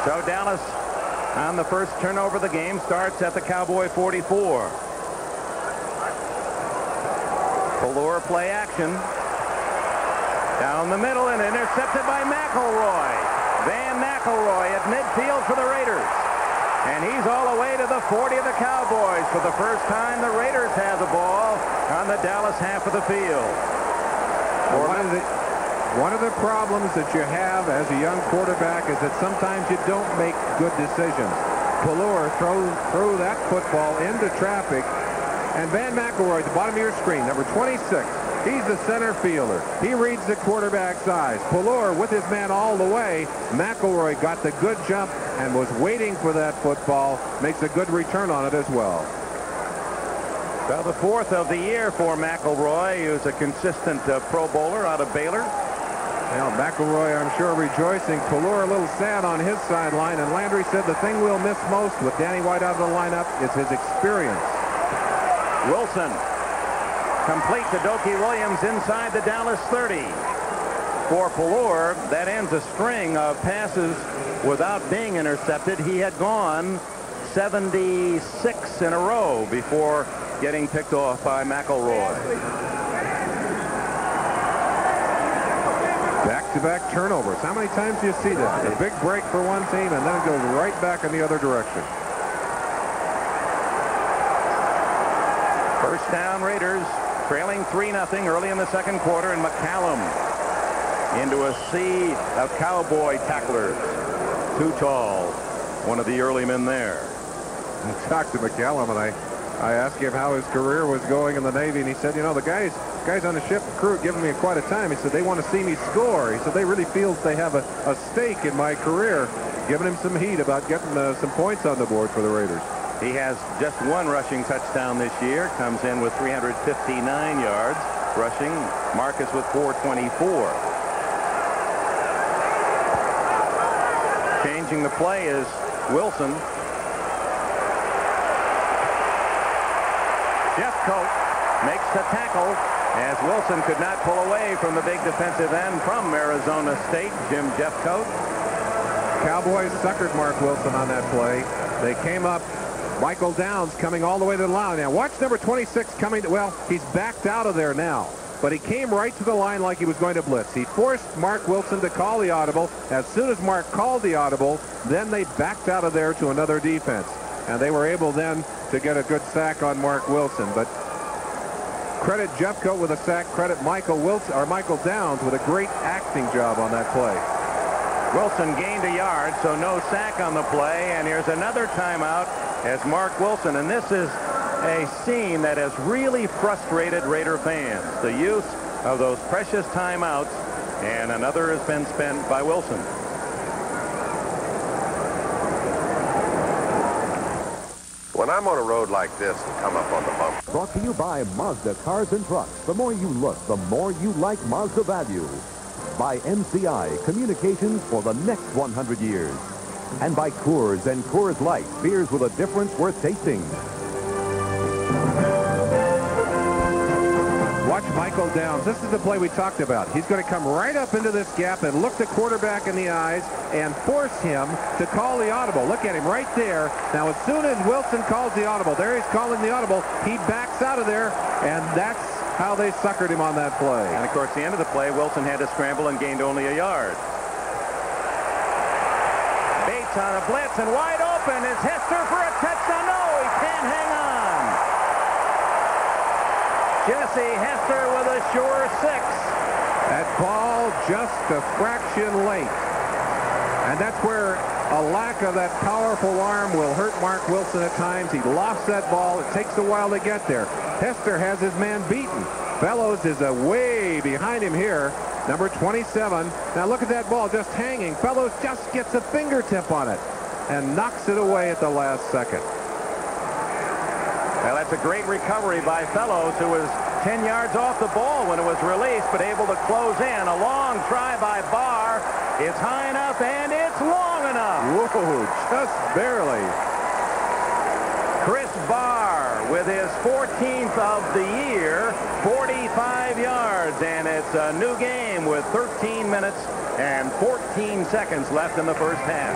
So Dallas on the first turnover of the game starts at the Cowboy 44. Pallure play action. Down the middle and intercepted by McElroy. Van McElroy at midfield for the Raiders. And he's all the way to the 40 of the Cowboys. For the first time, the Raiders have the ball on the Dallas half of the field. One of the problems that you have as a young quarterback is that sometimes you don't make good decisions. Pallure threw that football into traffic. And Van McElroy at the bottom of your screen, number 26. He's the center fielder. He reads the quarterback's eyes. Pallure with his man all the way. McElroy got the good jump and was waiting for that football. Makes a good return on it as well. Well, the 4th of the year for McElroy. He was a consistent Pro Bowler out of Baylor. Now, McElroy, I'm sure, rejoicing. Pallure a little sad on his sideline. And Landry said the thing we'll miss most with Danny White out of the lineup is his experience. Wilson Complete to Dokie Williams inside the Dallas 30. For Pallure, that ends a string of passes without being intercepted. He had gone 76 in a row before getting picked off by McElroy. Back-to-back turnovers. How many times do you see that? A big break for one team, and then it goes right back in the other direction. First down, Raiders trailing 3-0 early in the second quarter, and McCallum into a sea of Cowboy tacklers. Too tall. One of the early men there. I talked to McCallum, and I asked him how his career was going in the Navy, and he said, you know, the guys on the ship crew are giving me quite a time. He said they want to see me score. He said they really feel they have a stake in my career, giving him some heat about getting some points on the board for the Raiders. He has just one rushing touchdown this year. Comes in with 359 yards rushing. Marcus with 424. Changing the play is Wilson. Jeffcoat makes the tackle as Wilson could not pull away from the big defensive end from Arizona State, Jim Jeffcoat. Cowboys suckered Mark Wilson on that play. They came up. Michael Downs coming all the way to the line. Now watch number 26 coming. Well, he's backed out of there now. But he came right to the line like he was going to blitz. He forced Mark Wilson to call the audible. As soon as Mark called the audible, then they backed out of there to another defense. And they were able then to get a good sack on Mark Wilson. But credit Jeffcoat with a sack. Credit Michael Downs with a great acting job on that play. Wilson gained a yard, so no sack on the play. And here's another timeout as Mark Wilson. And this is a scene that has really frustrated Raider fans. The use of those precious timeouts, and another has been spent by Wilson. When I'm on a road like this and come up on the bump. Brought to you by Mazda Cars and Trucks. The more you look, the more you like Mazda value. By MCI, communications for the next 100 years. And by Coors and Coors Light, beers with a difference worth tasting. Watch Michael Downs. This is the play we talked about. He's going to come right up into this gap and look the quarterback in the eyes and force him to call the audible. Look at him right there. Now, as soon as Wilson calls the audible, there he's calling the audible, he backs out of there, and that's how they suckered him on that play. And, of course, the end of the play, Wilson had to scramble and gained only a yard. Bates on a blitz and wide open. Is Hester for a touchdown? No, he can't hang on. Jesse Hester with a sure 6. That ball just a fraction late. And that's where a lack of that powerful arm will hurt Mark Wilson at times. He lost that ball. It takes a while to get there. Hester has his man beaten. Fellows is way behind him here. Number 27. Now look at that ball just hanging. Fellows just gets a fingertip on it and knocks it away at the last second. Well, that's a great recovery by Fellows, who was 10 yards off the ball when it was released, but able to close in. A long try by Barr. It's high enough, and it's long enough. Whoa, just barely. Chris Barr with his 14th of the year, 45 yards, and it's a new game with 13 minutes and 14 seconds left in the first half.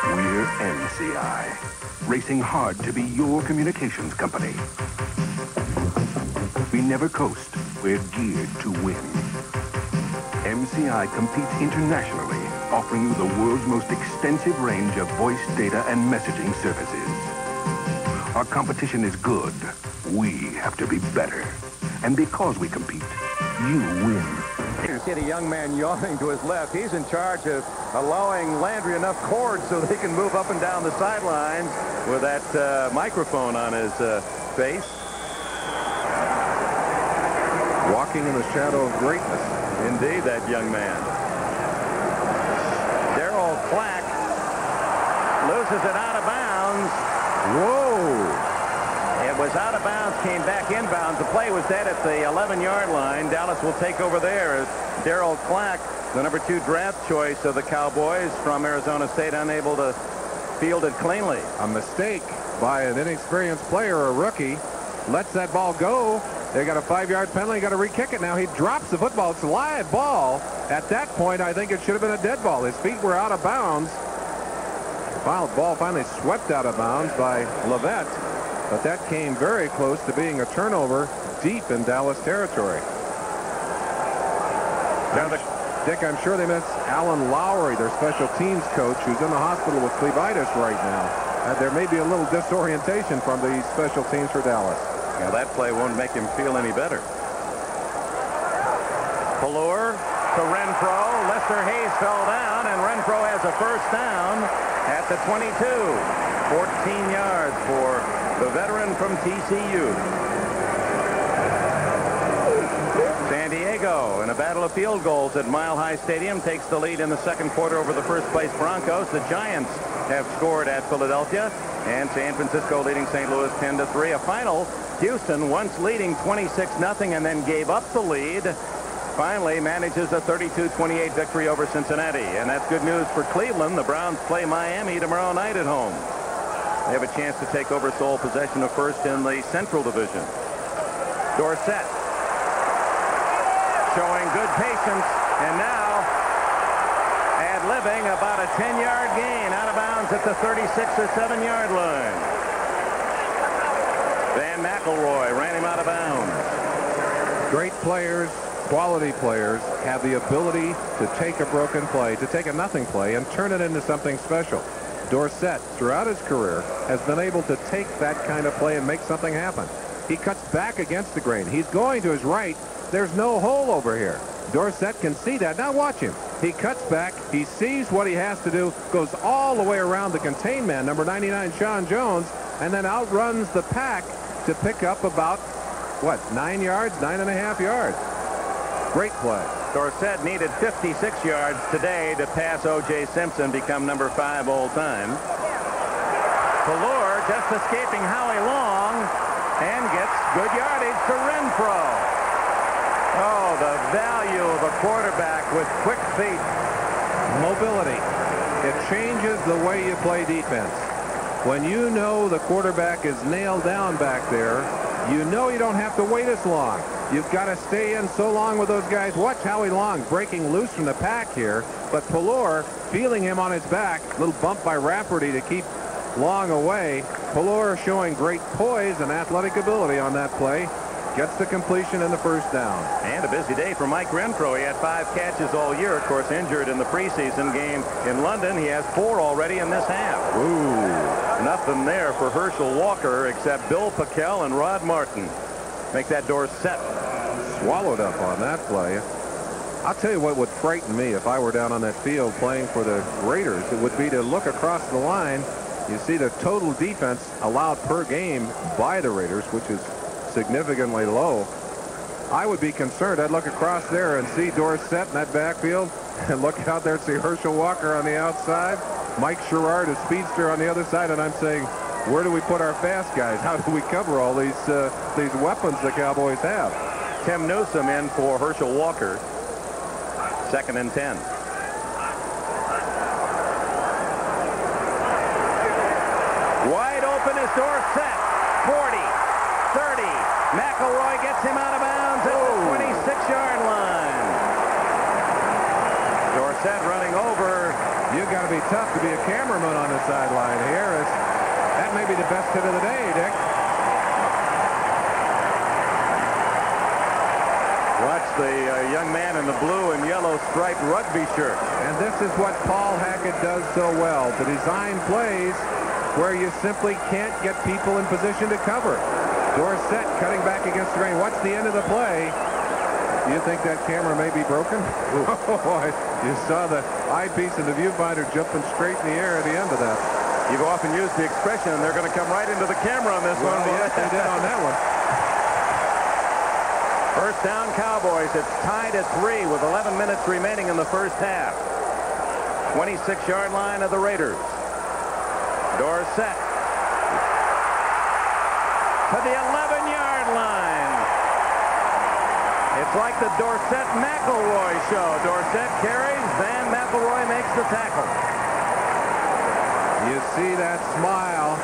We're MCI, racing hard to be your communications company. We never coast. We're geared to win. MCI competes internationally, offering you the world's most extensive range of voice, data, and messaging services. Our competition is good. We have to be better. And because we compete, you win. You see the young man yawning to his left. He's in charge of allowing Landry enough cords so they can move up and down the sidelines with that microphone on his face. Walking in the shadow of greatness. Indeed, that young man. Darryl Clack loses it out of bounds. Whoa! It was out of bounds, came back inbounds. The play was dead at the 11-yard line. Dallas will take over there as Darryl Clack, the number 2 draft choice of the Cowboys from Arizona State, unable to field it cleanly. A mistake by an inexperienced player, a rookie. Lets that ball go. They got a 5-yard penalty. Got to re-kick it now. He drops the football. It's a live ball. At that point, I think it should have been a dead ball. His feet were out of bounds. The ball finally swept out of bounds by Levette, but that came very close to being a turnover deep in Dallas territory. Dick, I'm sure they miss Alan Lowry, their special teams coach, who's in the hospital with clevitis right now. There may be a little disorientation from the special teams for Dallas. Yeah, that play won't make him feel any better. Pallure to Renfro. Lester Hayes fell down, and Renfro has a first down at the 22. 14 yards for the veteran from TCU. San Diego, in a battle of field goals at Mile High Stadium, takes the lead in the second quarter over the first-place Broncos. The Giants have scored at Philadelphia, and San Francisco leading St. Louis 10-3. A final, Houston, once leading 26-0 and then gave up the lead, finally manages a 32-28 victory over Cincinnati. And that's good news for Cleveland. The Browns play Miami tomorrow night at home. They have a chance to take over sole possession of first in the Central Division. Dorsett showing good patience, and now ad-libbing about a 10-yard gain out of bounds at the 36 or 7-yard line. Van McElroy ran him out of bounds. Great players, quality players, have the ability to take a broken play, to take a nothing play, and turn it into something special. Dorsett, throughout his career, has been able to take that kind of play and make something happen. He cuts back against the grain. He's going to his right. There's no hole over here. Dorsett can see that. Now watch him. He cuts back. He sees what he has to do, goes all the way around the contain man, number 99, Sean Jones, and then outruns the pack to pick up about, 9 yards, 9.5 yards. Great play. Dorsett needed 56 yards today to pass O.J. Simpson, become number 5 all time. Pallure just escaping Howie Long and gets good yardage to Renfro. Oh, the value of a quarterback with quick feet. Mobility. It changes the way you play defense. When you know the quarterback is nailed down back there, you know you don't have to wait as long. You've got to stay in so long with those guys. Watch Howie Long breaking loose from the pack here, but Pallure feeling him on his back. Little bump by Rafferty to keep Long away. Pallure showing great poise and athletic ability on that play. Gets the completion and the first down. And a busy day for Mike Renfro. He had 5 catches all year, of course, injured in the preseason game in London. He has 4 already in this half. Ooh. Nothing there for Herschel Walker except Bill Packel and Rod Martin. Make that Dorsett. Swallowed up on that play. I'll tell you what would frighten me if I were down on that field playing for the Raiders. It would be to look across the line. You see the total defense allowed per game by the Raiders, which is significantly low. I would be concerned. I'd look across there and see Dorsett in that backfield, and look out there and see Herschel Walker on the outside, Mike Sherrard, a speedster, on the other side, and I'm saying, where do we put our fast guys? How do we cover all these weapons the Cowboys have? Tim Newsom in for Herschel Walker. 2nd and 10. Wide open is Dorsett. 40. 30. McElroy gets him out of bounds at the 26-yard line. Dorsett running over. You've got to be tough to be a cameraman on the sideline here. That may be the best hit of the day, Dick. Watch the young man in the blue and yellow striped rugby shirt. And this is what Paul Hackett does so well, to design plays where you simply can't get people in position to cover. Dorsett cutting back against the grain. What's the end of the play? Do you think that camera may be broken? Oh, you saw the eyepiece and the viewfinder jumping straight in the air at the end of that. You've often used the expression, they're going to come right into the camera on this one. Yes, they did on that one. First down, Cowboys. It's tied at 3 with 11 minutes remaining in the first half. 26-yard line of the Raiders. Dorsett to the 11-yard line. It's like the Dorsett-McElroy show. Dorsett carries, Van McElroy makes the tackle. You see that smile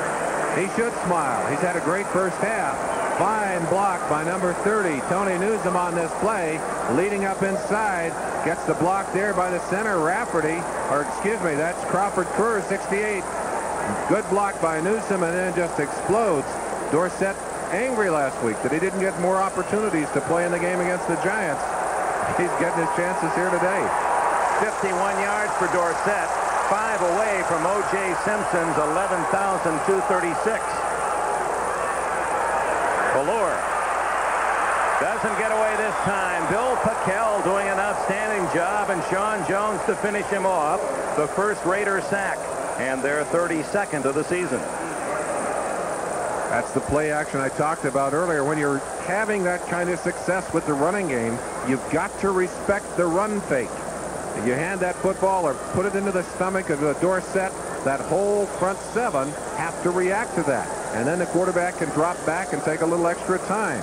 He should smile. He's had a great first half. Fine block by number 30, Tony Newsom, on this play. Leading up inside. Gets the block there by the center, Rafferty. Or, excuse me, that's Crawford Kerr, 68. Good block by Newsom, and then just explodes. Dorsett angry last week that he didn't get more opportunities to play in the game against the Giants. He's getting his chances here today. 51 yards for Dorsett. 5 away from O.J. Simpson's 11,236. Ballure doesn't get away this time. Bill Packel doing an outstanding job, and Sean Jones to finish him off. The first Raider sack, and their 32nd of the season. That's the play action I talked about earlier. When you're having that kind of success with the running game, you've got to respect the run fake. If you hand that football or put it into the stomach of the Dorsett, that whole front seven have to react to that. And then the quarterback can drop back and take a little extra time.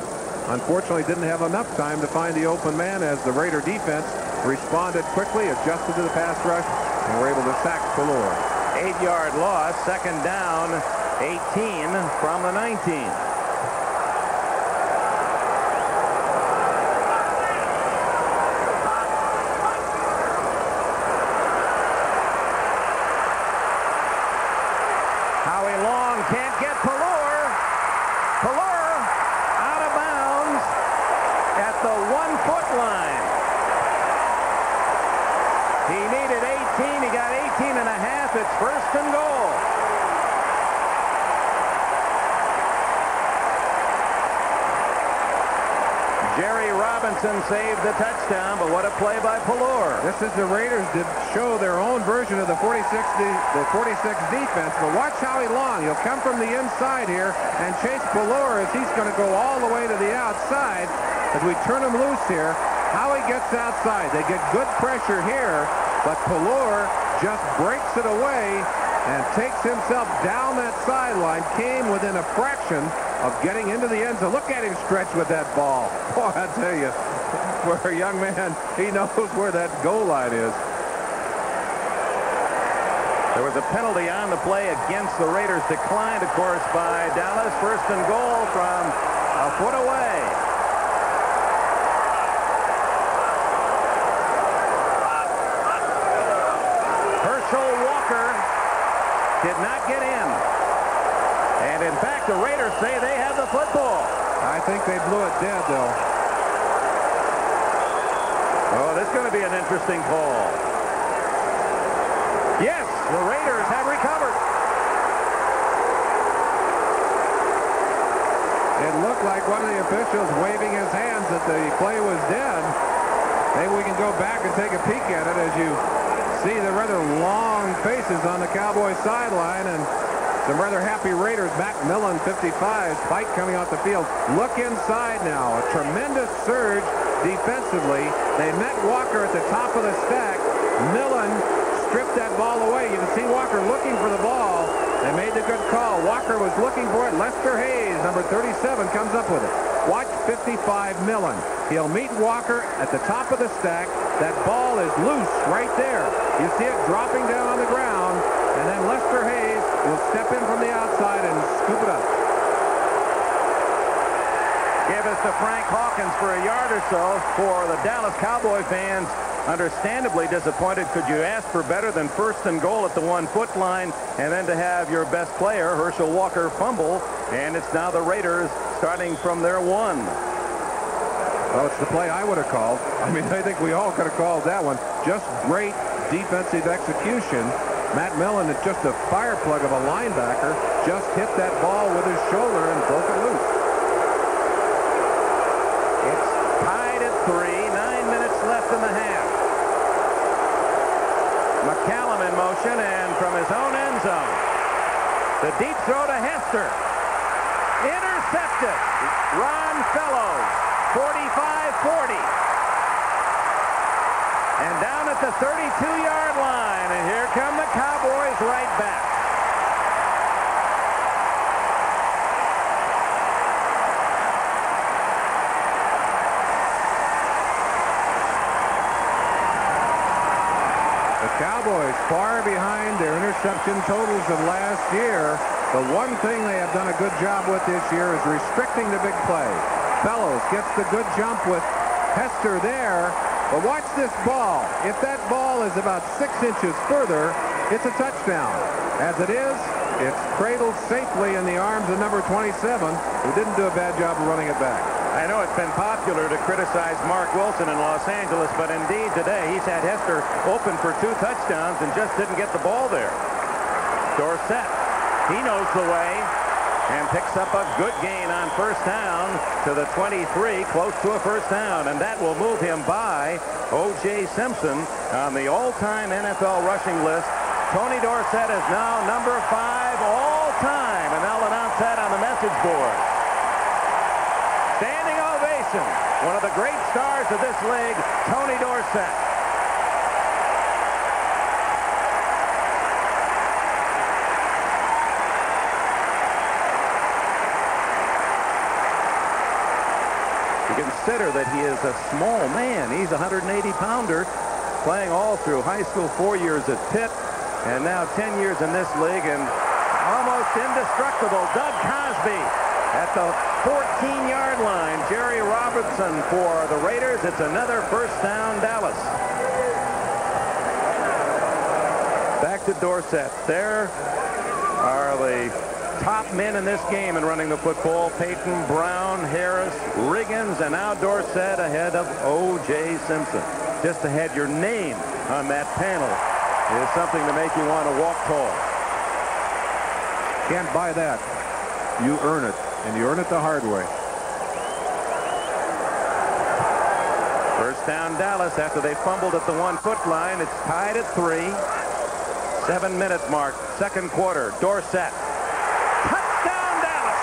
Unfortunately, didn't have enough time to find the open man as the Raider defense responded quickly, adjusted to the pass rush, and were able to sack Ballure. 8-yard loss, second down, 18 from the 19. Can't get Ballure. Ballure out of bounds at the 1-foot line. He needed 18. He got 18 and a half. It's first and goal. Jerry Robinson saved the touchdown, but what a play by Ballure. This is the Raiders to show their own version of the 46 defense, but watch Howie Long. He'll come from the inside here and chase Ballure as he's going to go all the way to the outside. As we turn him loose here, Howie gets outside. They get good pressure here, but Ballure just breaks it away and takes himself down that sideline. Came within a fraction of getting into the end zone. Look at him stretch with that ball. Boy, I tell you, for a young man, he knows where that goal line is. There was a penalty on the play against the Raiders, declined, of course, by Dallas. First and goal from a foot away. Herschel Walker did not get in. And in fact, the Raiders say they have the football. I think they blew it dead, though. Oh, this is going to be an interesting call. Yes, the Raiders have recovered. It looked like one of the officials waving his hands that the play was dead. Maybe we can go back and take a peek at it as you see the rather long faces on the Cowboys sideline and some rather happy Raiders. Matt Millen, 55, Spike coming off the field. Look inside now. A tremendous surge defensively. They met Walker at the top of the stack. Millen stripped that ball away. You can see Walker looking for the ball. They made the good call. Walker was looking for it. Lester Hayes, number 37, comes up with it. Watch 55 Millen. He'll meet Walker at the top of the stack. That ball is loose right there. You see it dropping down on the ground. And then Lester Hayes will step in from the outside and scoop it up. Give us to Frank Hawkins for a yard or so. For the Dallas Cowboy fans, understandably disappointed. Could you ask for better than first and goal at the 1-foot line, and then to have your best player, Herschel Walker, fumble? And it's now the Raiders starting from their 1. Well, it's the play I would have called. I mean, I think we all could have called that one. Just great defensive execution. Matt Millen is just a fire plug of a linebacker. Just hit that ball with his shoulder and broke it loose. It's tied at 3. 9 minutes left in the half. McCallum in motion, and from his own end zone, the deep throw to Hester. Intercepted. Ron Fellows, 45-40. And down at the 32-yard line, and here come the Cowboys right back. The Cowboys far behind their interception totals of last year. The one thing they have done a good job with this year is restricting the big play. Fellows gets the good jump with Hester there. But watch this ball. If that ball is about 6 inches further, it's a touchdown. As it is, it's cradled safely in the arms of number 27, who didn't do a bad job of running it back. I know it's been popular to criticize Mark Wilson in Los Angeles, but indeed today he's had Hester open for 2 touchdowns and just didn't get the ball there. Dorsett, he knows the way and picks up a good gain on first down to the 23, close to a first down, and that will move him by O.J. Simpson on the all-time NFL rushing list. Tony Dorsett is now number 5 all time, and they'll announce that on the message board. Standing ovation, one of the great stars of this league, Tony Dorsett. You consider that he is a small man. He's a 180-pounder, playing all through high school, 4 years at Pitt, and now 10 years in this league, and almost indestructible. Doug Cosby at the 14-yard line. Jerry Robertson for the Raiders. It's another first down, Dallas. Back to Dorsett. There are the top men in this game in running the football. Peyton, Brown, Harris, Riggins, and now Dorsett ahead of O.J. Simpson. Just to have your name on that panel is something to make you want to walk tall. Can't buy that. You earn it, and you earn it the hard way. First down, Dallas, after they fumbled at the 1-foot line. It's tied at 3. 7-minute mark, second quarter. Dorsett. Touchdown, Dallas!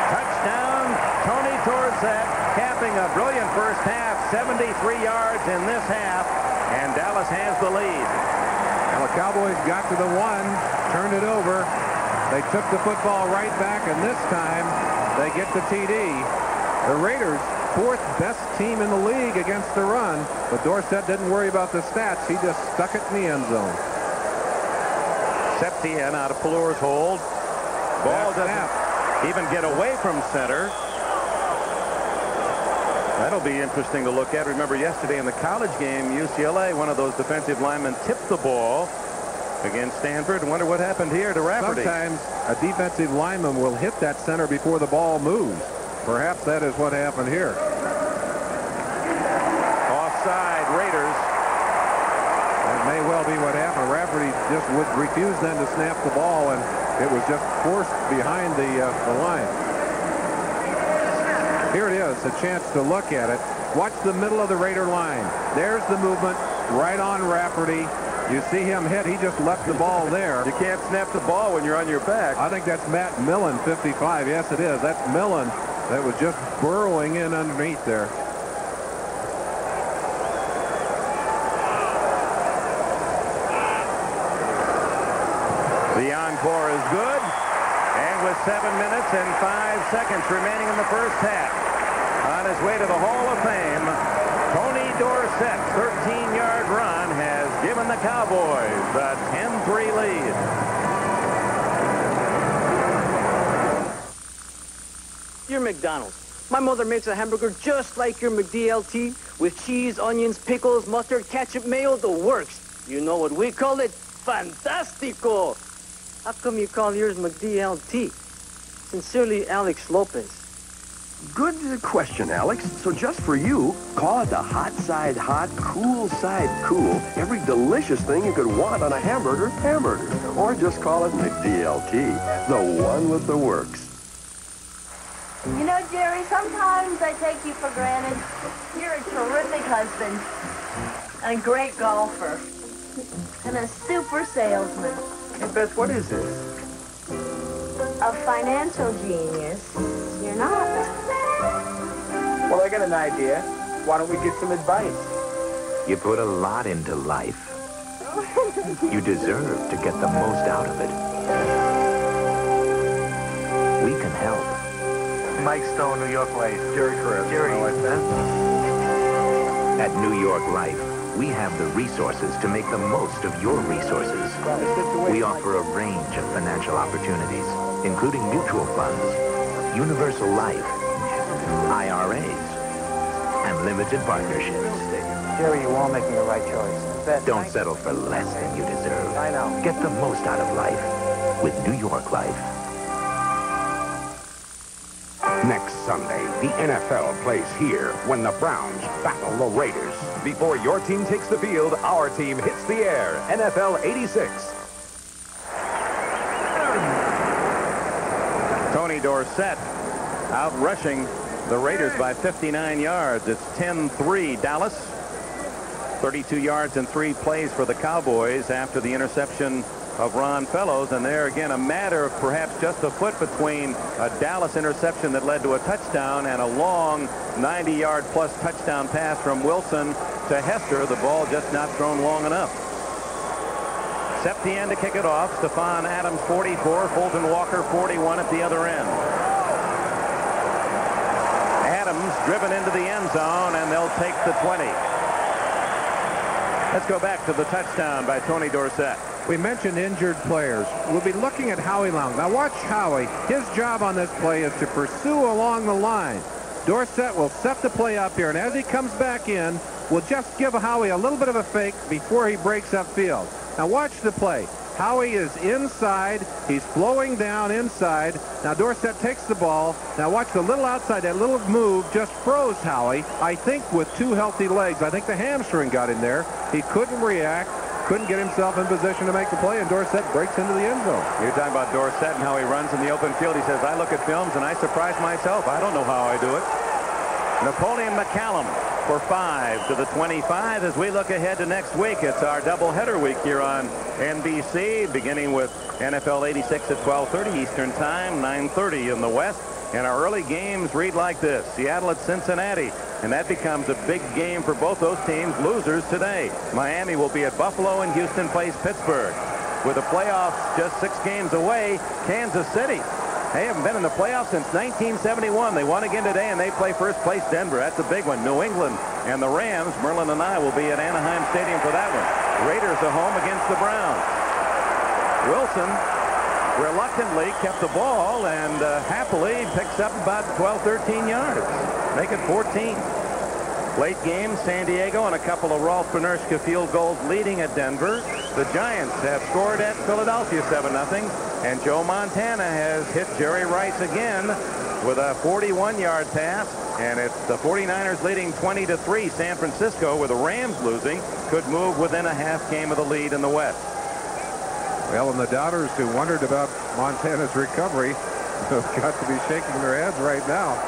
Touchdown, Tony Dorsett, capping a brilliant first half. 73 yards in this half, and Dallas has the lead. Well, the Cowboys got to the 1, turned it over. They took the football right back, and this time they get the TD. The Raiders, 4th best team in the league against the run, but Dorsett didn't worry about the stats. He just stuck it in the end zone. Septien out of Pelur's hold. Ball doesn't even get away from center. That'll be interesting to look at. Remember yesterday in the college game, UCLA, one of those defensive linemen tipped the ball against Stanford. Wonder what happened here to Rafferty. Sometimes a defensive lineman will hit that center before the ball moves. Perhaps that is what happened here. Offside, Raiders. That may well be what happened. Rafferty just would refuse then to snap the ball, and it was just forced behind the line. Here it is, a chance to look at it. Watch the middle of the Raider line. There's the movement right on Rafferty. You see him hit. He just left the ball there. You can't snap the ball when you're on your back. I think that's Matt Millen, 55. Yes, it is. That's Millen that was just burrowing in underneath there. The encore is good. And with 7 minutes and 5 seconds remaining in the first half, on his way to the Hall of Fame, Tony Dorsett's 13-yard run has given the Cowboys a 10-3 lead. Dear McDonald's, my mother makes a hamburger just like your McDLT with cheese, onions, pickles, mustard, ketchup, mayo, the works. You know what we call it? Fantastico. How come you call yours McDLT? Sincerely, Alex Lopez. Good question, Alex. So just for you, call it the hot side hot, cool side cool. Every delicious thing you could want on a hamburger. Or just call it McDLT, the one with the works. You know, Jerry, sometimes I take you for granted. You're a terrific husband, and a great golfer, and a super salesman. Hey, Beth, what is this? A financial genius. You're not. Well, I got an idea. Why don't we get some advice? You put a lot into life. You deserve to get the most out of it. we can help. Mike Stone, New York Life. Jerry Chris. Jerry. Like that. At New York Life, we have the resources to make the most of your resources. We offer a range of financial opportunities, including mutual funds, universal life, IRAs, and limited partnerships. Jerry, you are making the right choice. Don't settle for less than you deserve. I know. Get the most out of life with New York Life. Next Sunday, the NFL plays here when the Browns battle the Raiders. Before your team takes the field, our team hits the air. NFL 86. Tony Dorsett out rushing the Raiders by 59 yards. It's 10-3 Dallas. 32 yards and 3 plays for the Cowboys after the interception of Ron Fellows. And there again, a matter of perhaps just a foot between a Dallas interception that led to a touchdown and a long 90-yard plus touchdown pass from Wilson to Hester. The ball just not thrown long enough. Septien to kick it off. Stephon Adams 44, Fulton Walker 41 at the other end. Adams driven into the end zone, and they'll take the 20. Let's go back to the touchdown by Tony Dorsett. We mentioned injured players. We'll be looking at Howie Long. Now watch Howie. His job on this play is to pursue along the line. Dorsett will set the play up here, and as he comes back in, we'll just give Howie a little bit of a fake before he breaks upfield. Now watch the play. Howie is inside. He's flowing down inside. Now Dorsett takes the ball. Now watch the little outside. That little move just froze Howie. I think with 2 healthy legs. I think the hamstring got in there. He couldn't react. Couldn't get himself in position to make the play, and Dorsett breaks into the end zone. You're talking about Dorsett and how he runs in the open field. He says, I look at films and I surprise myself. I don't know how I do it. Napoleon McCallum for 5 to the 25 as we look ahead to next week. It's our doubleheader week here on NBC, beginning with NFL 86 at 12:30 Eastern Time, 9:30 in the West. And our early games read like this. Seattle at Cincinnati. And that becomes a big game for both those teams. Losers today. Miami will be at Buffalo and Houston plays Pittsburgh. With the playoffs just 6 games away, Kansas City. They haven't been in the playoffs since 1971. They won again today, and they play first place Denver. That's a big one. New England and the Rams. Merlin and I will be at Anaheim Stadium for that one. Raiders are home against the Browns. Wilson reluctantly kept the ball and happily picks up about 12, 13 yards. Make it 14. Late game, San Diego and a couple of Rolf Benirschke field goals leading at Denver. The Giants have scored at Philadelphia 7-0. And Joe Montana has hit Jerry Rice again with a 41-yard pass. And it's the 49ers leading 20-3. San Francisco, with the Rams losing, could move within a half game of the lead in the West. Well, and the doubters who wondered about Montana's recovery have got to be shaking their heads right now.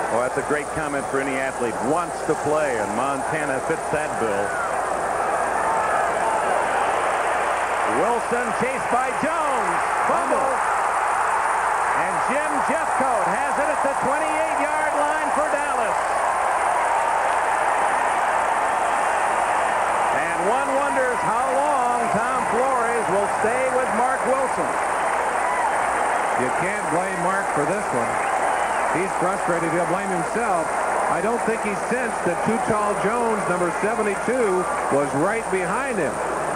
Well, that's a great comment for any athlete. Wants to play, and Montana fits that bill. Wilson chased by Jones. Fumble. And Jim Jeffcoat has it at the 28-yard line for Dallas. And one wonders how long Tom Flores will stay with Mark Wilson. You can't blame Mark for this one. He's frustrated. He'll blame himself. I don't think he sensed that Too Tall Jones, number 72, was right behind him.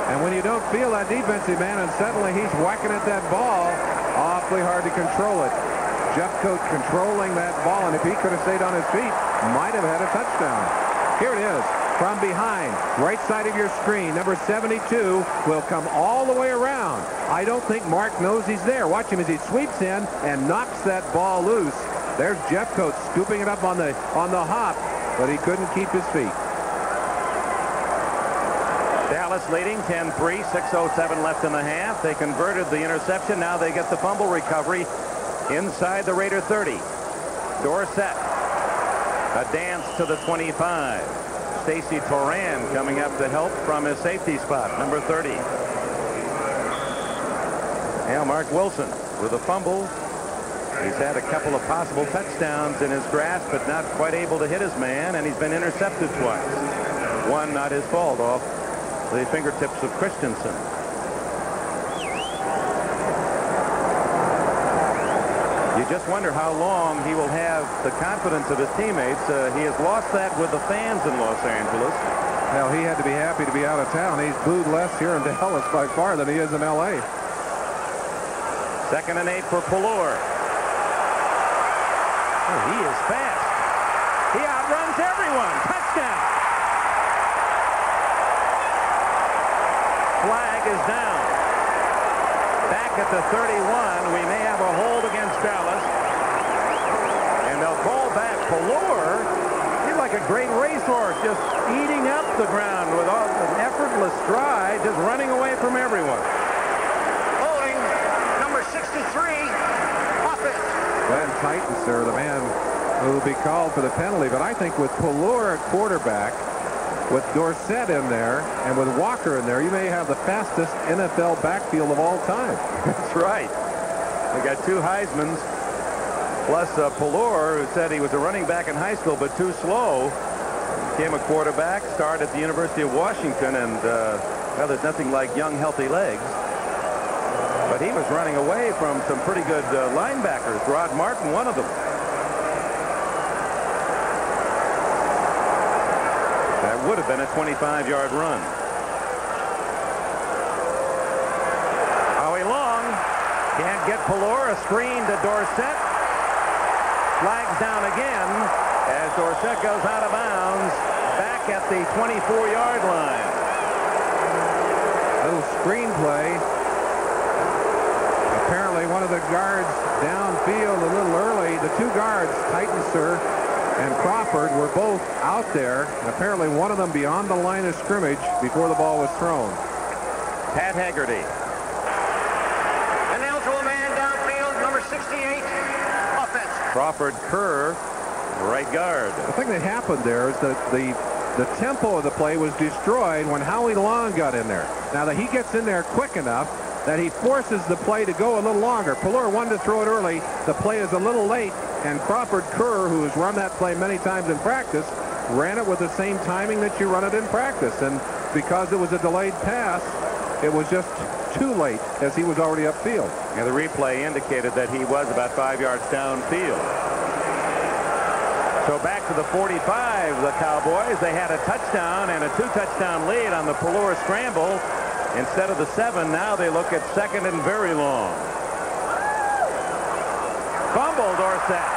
And when you don't feel that defensive man and suddenly he's whacking at that ball, awfully hard to control it. Jeffcoat controlling that ball, and if he could have stayed on his feet, might have had a touchdown. Here it is. From behind, right side of your screen, number 72 will come all the way around. I don't think Mark knows he's there. Watch him as he sweeps in and knocks that ball loose. There's Jeffcoat scooping it up on the hop, but he couldn't keep his feet. Dallas leading 10-3, 6:07 left in the half. They converted the interception. Now they get the fumble recovery inside the Raider 30. Dorsett, a dance to the 25. Stacy Toran coming up to help from his safety spot, number 30. Now Mark Wilson with a fumble. He's had a couple of possible touchdowns in his grasp, but not quite able to hit his man, and he's been intercepted twice. One not his fault, off the fingertips of Christensen. You just wonder how long he will have the confidence of his teammates. He has lost that with the fans in Los Angeles. Well, he had to be happy to be out of town. He's booed less here in Dallas by far than he is in L.A. 2nd and 8 for Pallure. Oh, he is fast. He outruns everyone. Touchdown. Flag is down. Back at the 31, we may have a hold against Dallas. And they'll call back Pallure. He's like a great racehorse, just eating up the ground with all an effortless stride, just running away from everyone. Holding number 63, offense. Glenn Titans, the man who will be called for the penalty. But I think with Pallure at quarterback, with Dorsett in there, and with Walker in there, you may have the fastest NFL backfield of all time. That's right. We got 2 Heismans, plus Pallure, who said he was a running back in high school, but too slow. Became a quarterback, started at the University of Washington, and, well, there's nothing like young, healthy legs. But he was running away from some pretty good linebackers. Rod Martin, one of them. That would have been a 25-yard run. Howie Long can't get Pallure. A screen to Dorsett. Flags down again as Dorsett goes out of bounds back at the 24-yard line. Little screenplay. Apparently one of the guards downfield a little early. The 2 guards, Titans, and Crawford, were both out there, and apparently one of them beyond the line of scrimmage before the ball was thrown. Pat Haggerty. And now to a man downfield, number 68, offense. Crawford, Kerr, right guard. The thing that happened there is that the tempo of the play was destroyed when Howie Long got in there. Now that he gets in there quick enough that he forces the play to go a little longer. Pallure wanted to throw it early. The play is a little late, and Crawford Kerr, who has run that play many times in practice, ran it with the same timing that you run it in practice. And because it was a delayed pass, it was just too late as he was already upfield. And the replay indicated that he was about 5 yards downfield. So back to the 45, the Cowboys. They had a touchdown and a 2-touchdown lead on the Pallure scramble. Instead of the 7, now they look at 2nd and very long. Fumble, Dorsett.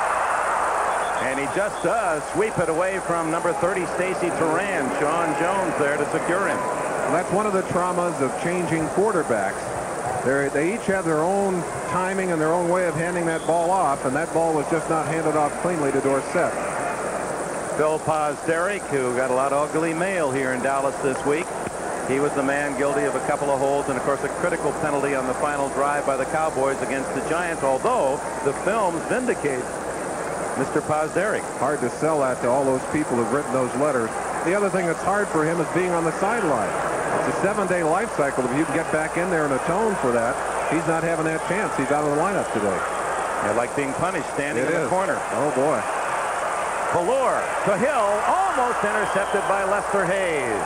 And he just does sweep it away from number 30, Stacy Turan. Sean Jones there to secure him. Well, that's one of the traumas of changing quarterbacks. They each have their own timing and their own way of handing that ball off, and that ball was just not handed off cleanly to Dorsett. Phil Pozderac, who got a lot of ugly mail here in Dallas this week. He was the man guilty of a couple of holds and, of course, a critical penalty on the final drive by the Cowboys against the Giants, although the films vindicate Mr. Pozderac. Hard to sell that to all those people who've written those letters. The other thing that's hard for him is being on the sideline. It's a 7-day life cycle. If you can get back in there and atone for that, he's not having that chance. He's out of the lineup today. Yeah, like being punished standing in the corner. Oh, boy. Pallure to Hill, almost intercepted by Lester Hayes.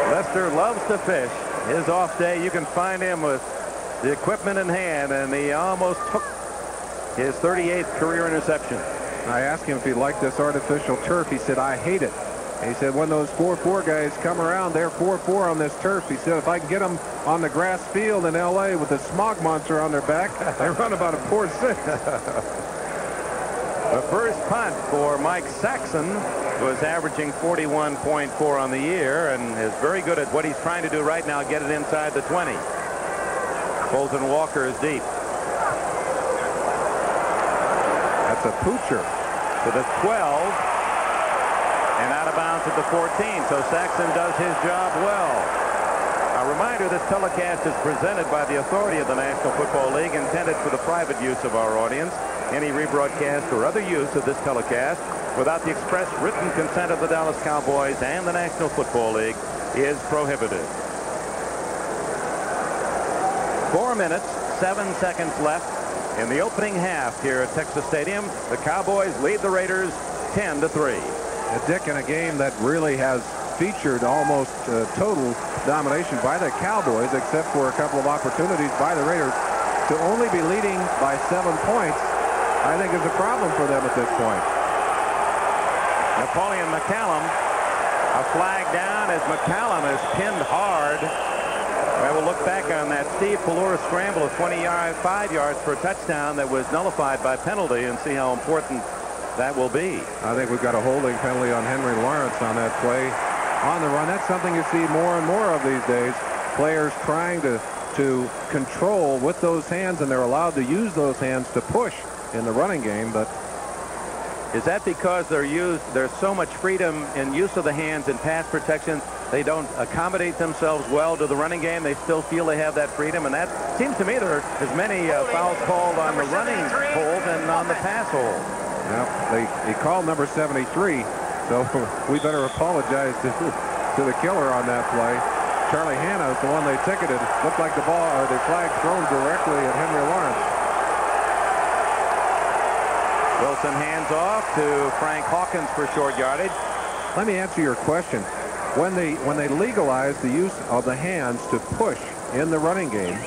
Lester loves to fish. His off day, you can find him with the equipment in hand, and he almost took his 38th career interception. I asked him if he liked this artificial turf. He said, I hate it. And he said, when those 4-4 guys come around, they're 4-4 on this turf. He said, if I can get them on the grass field in L.A. with the smog monster on their back, they run about a 4.6. The first punt for Mike Saxon, who is averaging 41.4 on the year and is very good at what he's trying to do right now, get it inside the 20. Colton Walker is deep. That's a poocher. To the 12. And out of bounds at the 14. So Saxon does his job well. A reminder, this telecast is presented by the authority of the National Football League, intended for the private use of our audience. Any rebroadcast or other use of this telecast without the express written consent of the Dallas Cowboys and the National Football League is prohibited. 4 minutes, 7 seconds left in the opening half here at Texas Stadium. The Cowboys lead the Raiders 10-3. Dick, in a game that really has featured almost total domination by the Cowboys, except for a couple of opportunities by the Raiders. To only be leading by 7 points, I think is a problem for them at this point. Napoleon McCallum, a flag down as McCallum is pinned hard. Well, we'll look back on that Steve Pelura scramble of 5 yards for a touchdown that was nullified by penalty and see how important that will be. I think we've got a holding penalty on Henry Lawrence on that play on the run. That's something you see more and more of these days. Players trying to control with those hands, and they're allowed to use those hands to push in the running game. But is that because there's so much freedom in use of the hands in pass protection, they don't accommodate themselves well to the running game? They still feel they have that freedom, and that seems to me there are as many fouls called on the running hold than on the pass hold. Yeah, they called number 73, so we better apologize to the killer on that play. Charlie Hanna is the one they ticketed. Looked like the ball or the flag thrown directly at Henry Lawrence. Wilson hands off to Frank Hawkins for short yardage. Let me answer your question. When they legalize the use of the hands to push in the running game,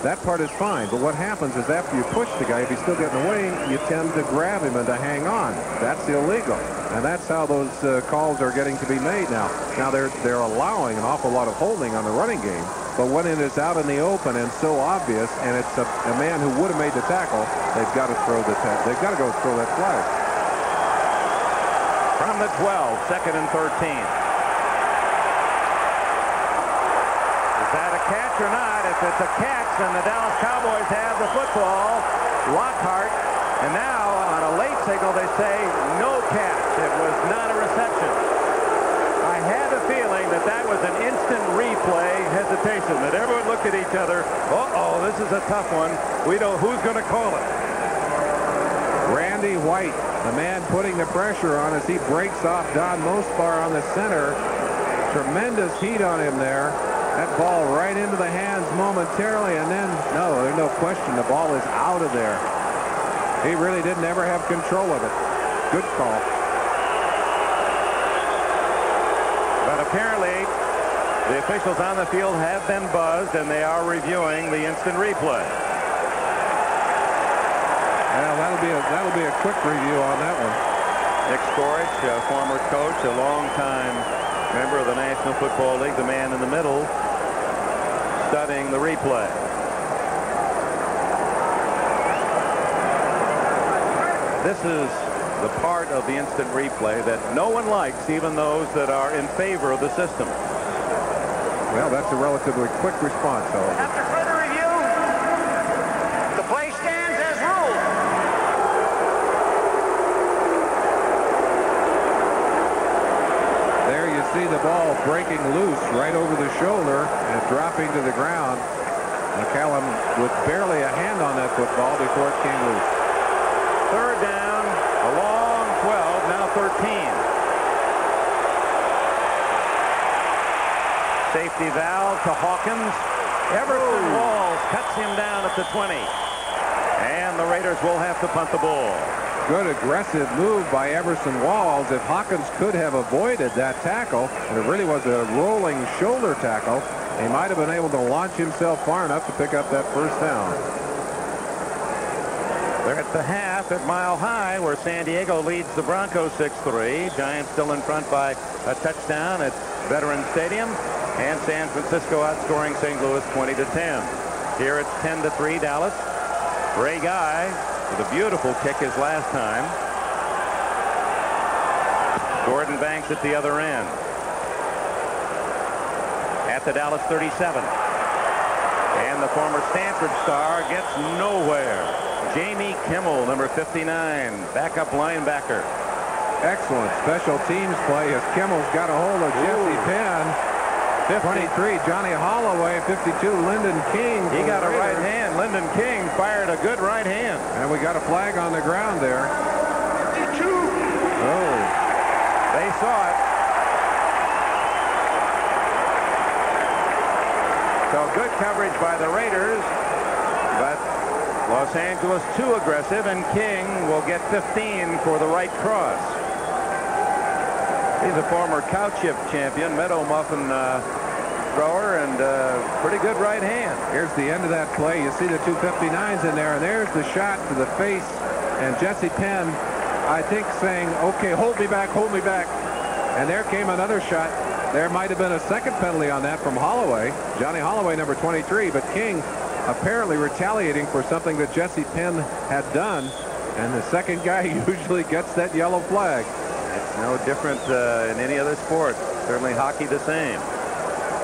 that part is fine. But what happens is after you push the guy, if he's still getting away, you tend to grab him and to hang on. That's illegal. And that's how those calls are getting to be made now. Now they're allowing an awful lot of holding on the running game. But when it is out in the open and so obvious, and it's a man who would have made the tackle, they've got to throw they've got to go throw that flag. From the 12, 2nd and 13. Is that a catch or not? If it's a catch, then the Dallas Cowboys have the football. Lockhart, and now on a late signal they say no catch. It was not a reception. I had a feeling that that was an instant replay hesitation, that everyone looked at each other. Uh-oh, this is a tough one. We don't, who's going to call it? Randy White, the man putting the pressure on as he breaks off Don Mospar on the center. Tremendous heat on him there. That ball right into the hands momentarily, and then, no, there's no question, the ball is out of there. He really didn't ever have control of it. Good call. But apparently, the officials on the field have been buzzed, and they are reviewing the instant replay. Well, that'll be a quick review on that one. Nick Skorich, a former coach, a longtime member of the National Football League, the man in the middle, studying the replay. This is the part of the instant replay that no one likes, even those that are in favor of the system. Well, that's a relatively quick response, however. After further review, the play stands as ruled. There you see the ball breaking loose right over the shoulder and dropping to the ground. McCallum with barely a hand on that football before it came loose. Third down, a long 12, now 13. Safety valve to Hawkins. Everson Walls cuts him down at the 20. And the Raiders will have to punt the ball. Good aggressive move by Everson Walls. If Hawkins could have avoided that tackle, and it really was a rolling shoulder tackle, he might have been able to launch himself far enough to pick up that first down. They're at the half at Mile High, where San Diego leads the Broncos 6-3. Giants still in front by a touchdown at Veterans Stadium, and San Francisco outscoring St. Louis 20-10. Here it's 10-3 Dallas. Ray Guy with a beautiful kick his last time. Gordon Banks at the other end. At the Dallas 37. And the former Stanford star gets nowhere. Jamie Kimmel, number 59, backup linebacker. Excellent special teams play as Kimmel's got a hold of Jesse Penn. 23, Johnny Holloway. 52, Lyndon King. He got a right hand. Lyndon King fired a good right hand. And we got a flag on the ground there. 52. Oh. They saw it. So good coverage by the Raiders, but Los Angeles too aggressive, and King will get 15 for the right cross. He's a former cow chip champion, meadow muffin thrower, and pretty good right hand. Here's the end of that play. You see the 259s in there, and there's the shot to the face. And Jesse Penn, I think, saying, okay, hold me back, hold me back. And there came another shot. There might have been a second penalty on that from Holloway. Johnny Holloway, number 23, but King apparently retaliating for something that Jesse Penn had done. And the second guy usually gets that yellow flag. It's no different in any other sport. Certainly hockey the same.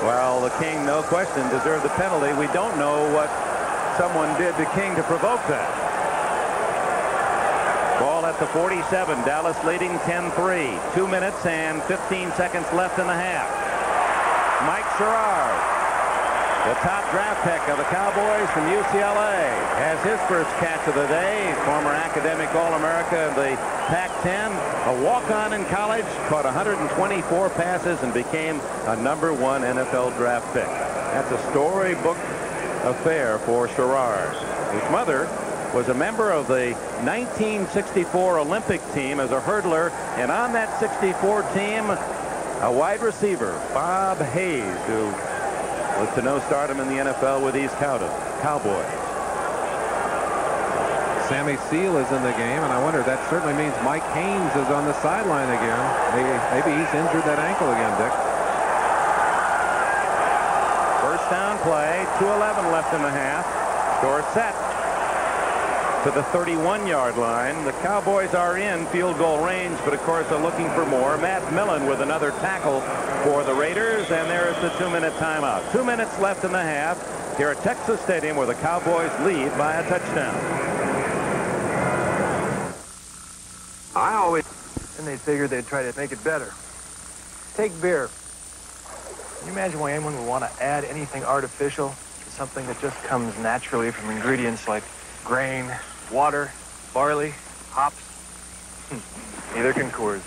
Well, the King, no question, deserved the penalty. We don't know what someone did to King to provoke that. Ball at the 47. Dallas leading 10-3. 2 minutes and 15 seconds left in the half. Mike Sherrard, the top draft pick of the Cowboys from UCLA, has his first catch of the day. Former academic All-America in the Pac-10. A walk-on in college, caught 124 passes and became a #1 NFL draft pick. That's a storybook affair for Sherrard, whose mother was a member of the 1964 Olympic team as a hurdler, and on that 64 team, a wide receiver, Bob Hayes, who was to no stardom in the NFL with these Cowboys. Sammy Seal is in the game, and I wonder, that certainly means Mike Haynes is on the sideline again. Maybe he's injured that ankle again, Dick. First down play, 2:11 left in the half. Score set to the 31-yard line. The Cowboys are in field goal range, but of course are looking for more. Matt Millen with another tackle for the Raiders, and there is the 2-minute timeout. 2 minutes left in the half here at Texas Stadium, where the Cowboys lead by a touchdown. And they figured they'd try to make it better. Take beer. Can you imagine why anyone would want to add anything artificial to something that just comes naturally from ingredients like grain, water, barley, hops? Neither can Coors.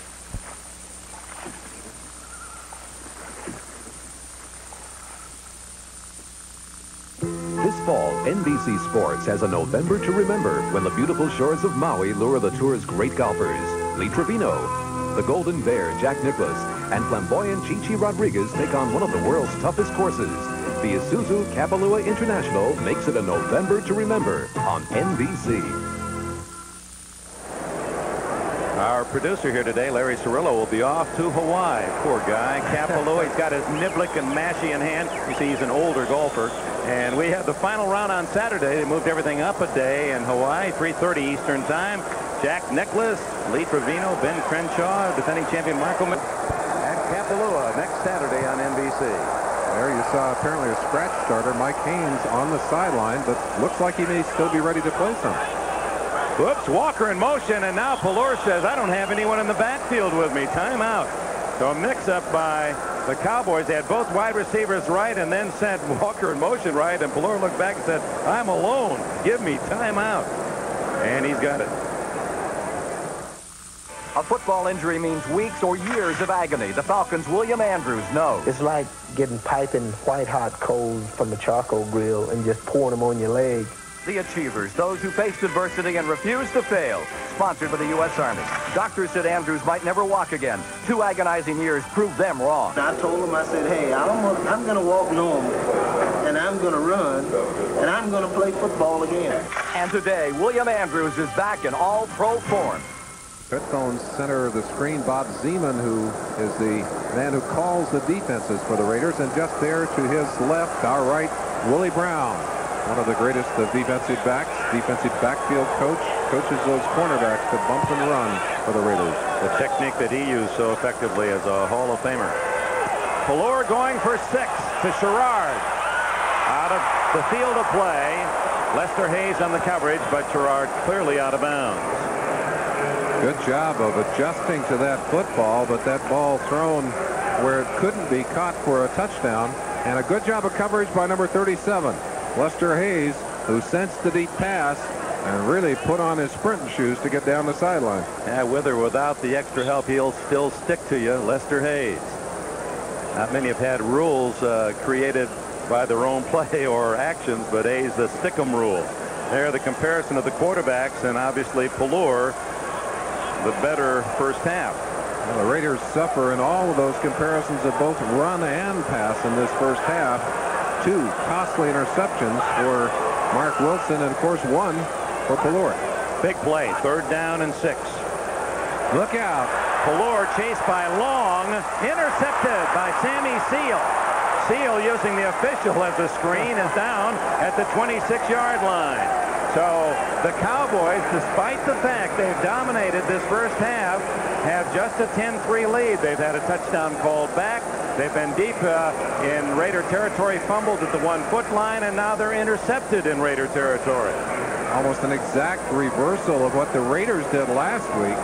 This fall, NBC Sports has a November to remember when the beautiful shores of Maui lure the tour's great golfers. Lee Trevino, the Golden Bear, Jack Nicklaus, and flamboyant Chi-Chi Rodriguez take on one of the world's toughest courses. The Isuzu Kapalua International makes it a November to remember on NBC. Our producer here today, Larry Cirillo, will be off to Hawaii. Poor guy, Kapalua. He's got his niblick and mashie in hand. You see, he's an older golfer. And we had the final round on Saturday. They moved everything up a day in Hawaii, 3:30 Eastern Time. Jack Nicklaus, Lee Trevino, Ben Crenshaw, defending champion Marco, and Kapalua next Saturday on NBC. There you saw apparently a scratch starter, Mike Haynes, on the sideline, but looks like he may still be ready to play some. Whoops, Walker in motion, and now Pallor says, I don't have anyone in the backfield with me. Timeout. So a mix-up by the Cowboys. They had both wide receivers right and then sent Walker in motion right, and Pallor looked back and said, I'm alone. Give me timeout. And he's got it. A football injury means weeks or years of agony. The Falcons' William Andrews knows. It's like getting piping white-hot coals from a charcoal grill and just pouring them on your leg. The Achievers, those who faced adversity and refused to fail. Sponsored by the U.S. Army. Doctors said Andrews might never walk again. 2 agonizing years proved them wrong. I told him, I said, hey, I'm going to walk normal, and I'm going to run, and I'm going to play football again. And today, William Andrews is back in all-pro form. Pittsburgh's center of the screen, Bob Zeman, who is the man who calls the defenses for the Raiders. And just there to his left, our right, Willie Brown, one of the greatest of defensive backs, defensive backfield coach, coaches those cornerbacks to bump and run for the Raiders. The technique that he used so effectively as a Hall of Famer. Pallor going for 6 to Sherrard. Out of the field of play. Lester Hayes on the coverage, but Sherrard clearly out of bounds. Good job of adjusting to that football, but that ball thrown where it couldn't be caught for a touchdown. And a good job of coverage by number 37, Lester Hayes, who sensed the deep pass and really put on his sprinting shoes to get down the sideline. Yeah, with or without the extra help, he'll still stick to you, Lester Hayes. Not many have had rules created by their own play or actions, but Hayes, the stick-'em rule. There, the comparison of the quarterbacks, and obviously Pallor, the better first half. Well, the Raiders suffer in all of those comparisons of both run and pass in this first half. 2 costly interceptions for Mark Wilson, and of course 1 for Pelor. Big play, 3rd down and 6. Look out. Pelor chased by Long, intercepted by Sammy Seal. Seal, using the official as a screen, is down at the 26-yard line. So the Cowboys, despite the fact they've dominated this first half, have just a 10-3 lead. They've had a touchdown called back. They've been deep in Raider territory, fumbled at the 1-foot line, and now they're intercepted in Raider territory. Almost an exact reversal of what the Raiders did last week.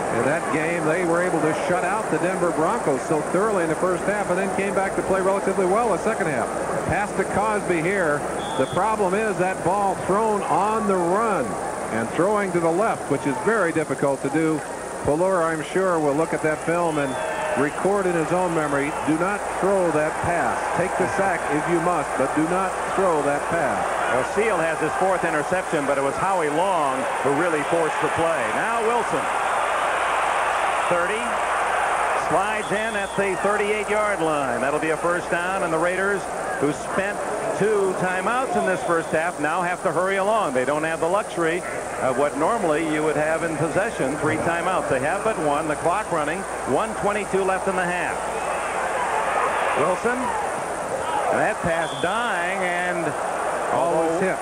In that game, they were able to shut out the Denver Broncos so thoroughly in the first half, and then came back to play relatively well the second half. Pass to Cosby here. The problem is that ball thrown on the run and throwing to the left, which is very difficult to do. Pelor, I'm sure, will look at that film and record in his own memory, do not throw that pass. Take the sack if you must, but do not throw that pass. Well, Seal has his 4th interception, but it was Howie Long who really forced the play. Now Wilson. 30, slides in at the 38-yard line. That'll be a first down, and the Raiders, who spent 2 timeouts in this first half, now have to hurry along. They don't have the luxury of what normally you would have in possession, 3 timeouts. They have but 1, the clock running, 1:22 left in the half. Wilson, that pass dying, and almost hit.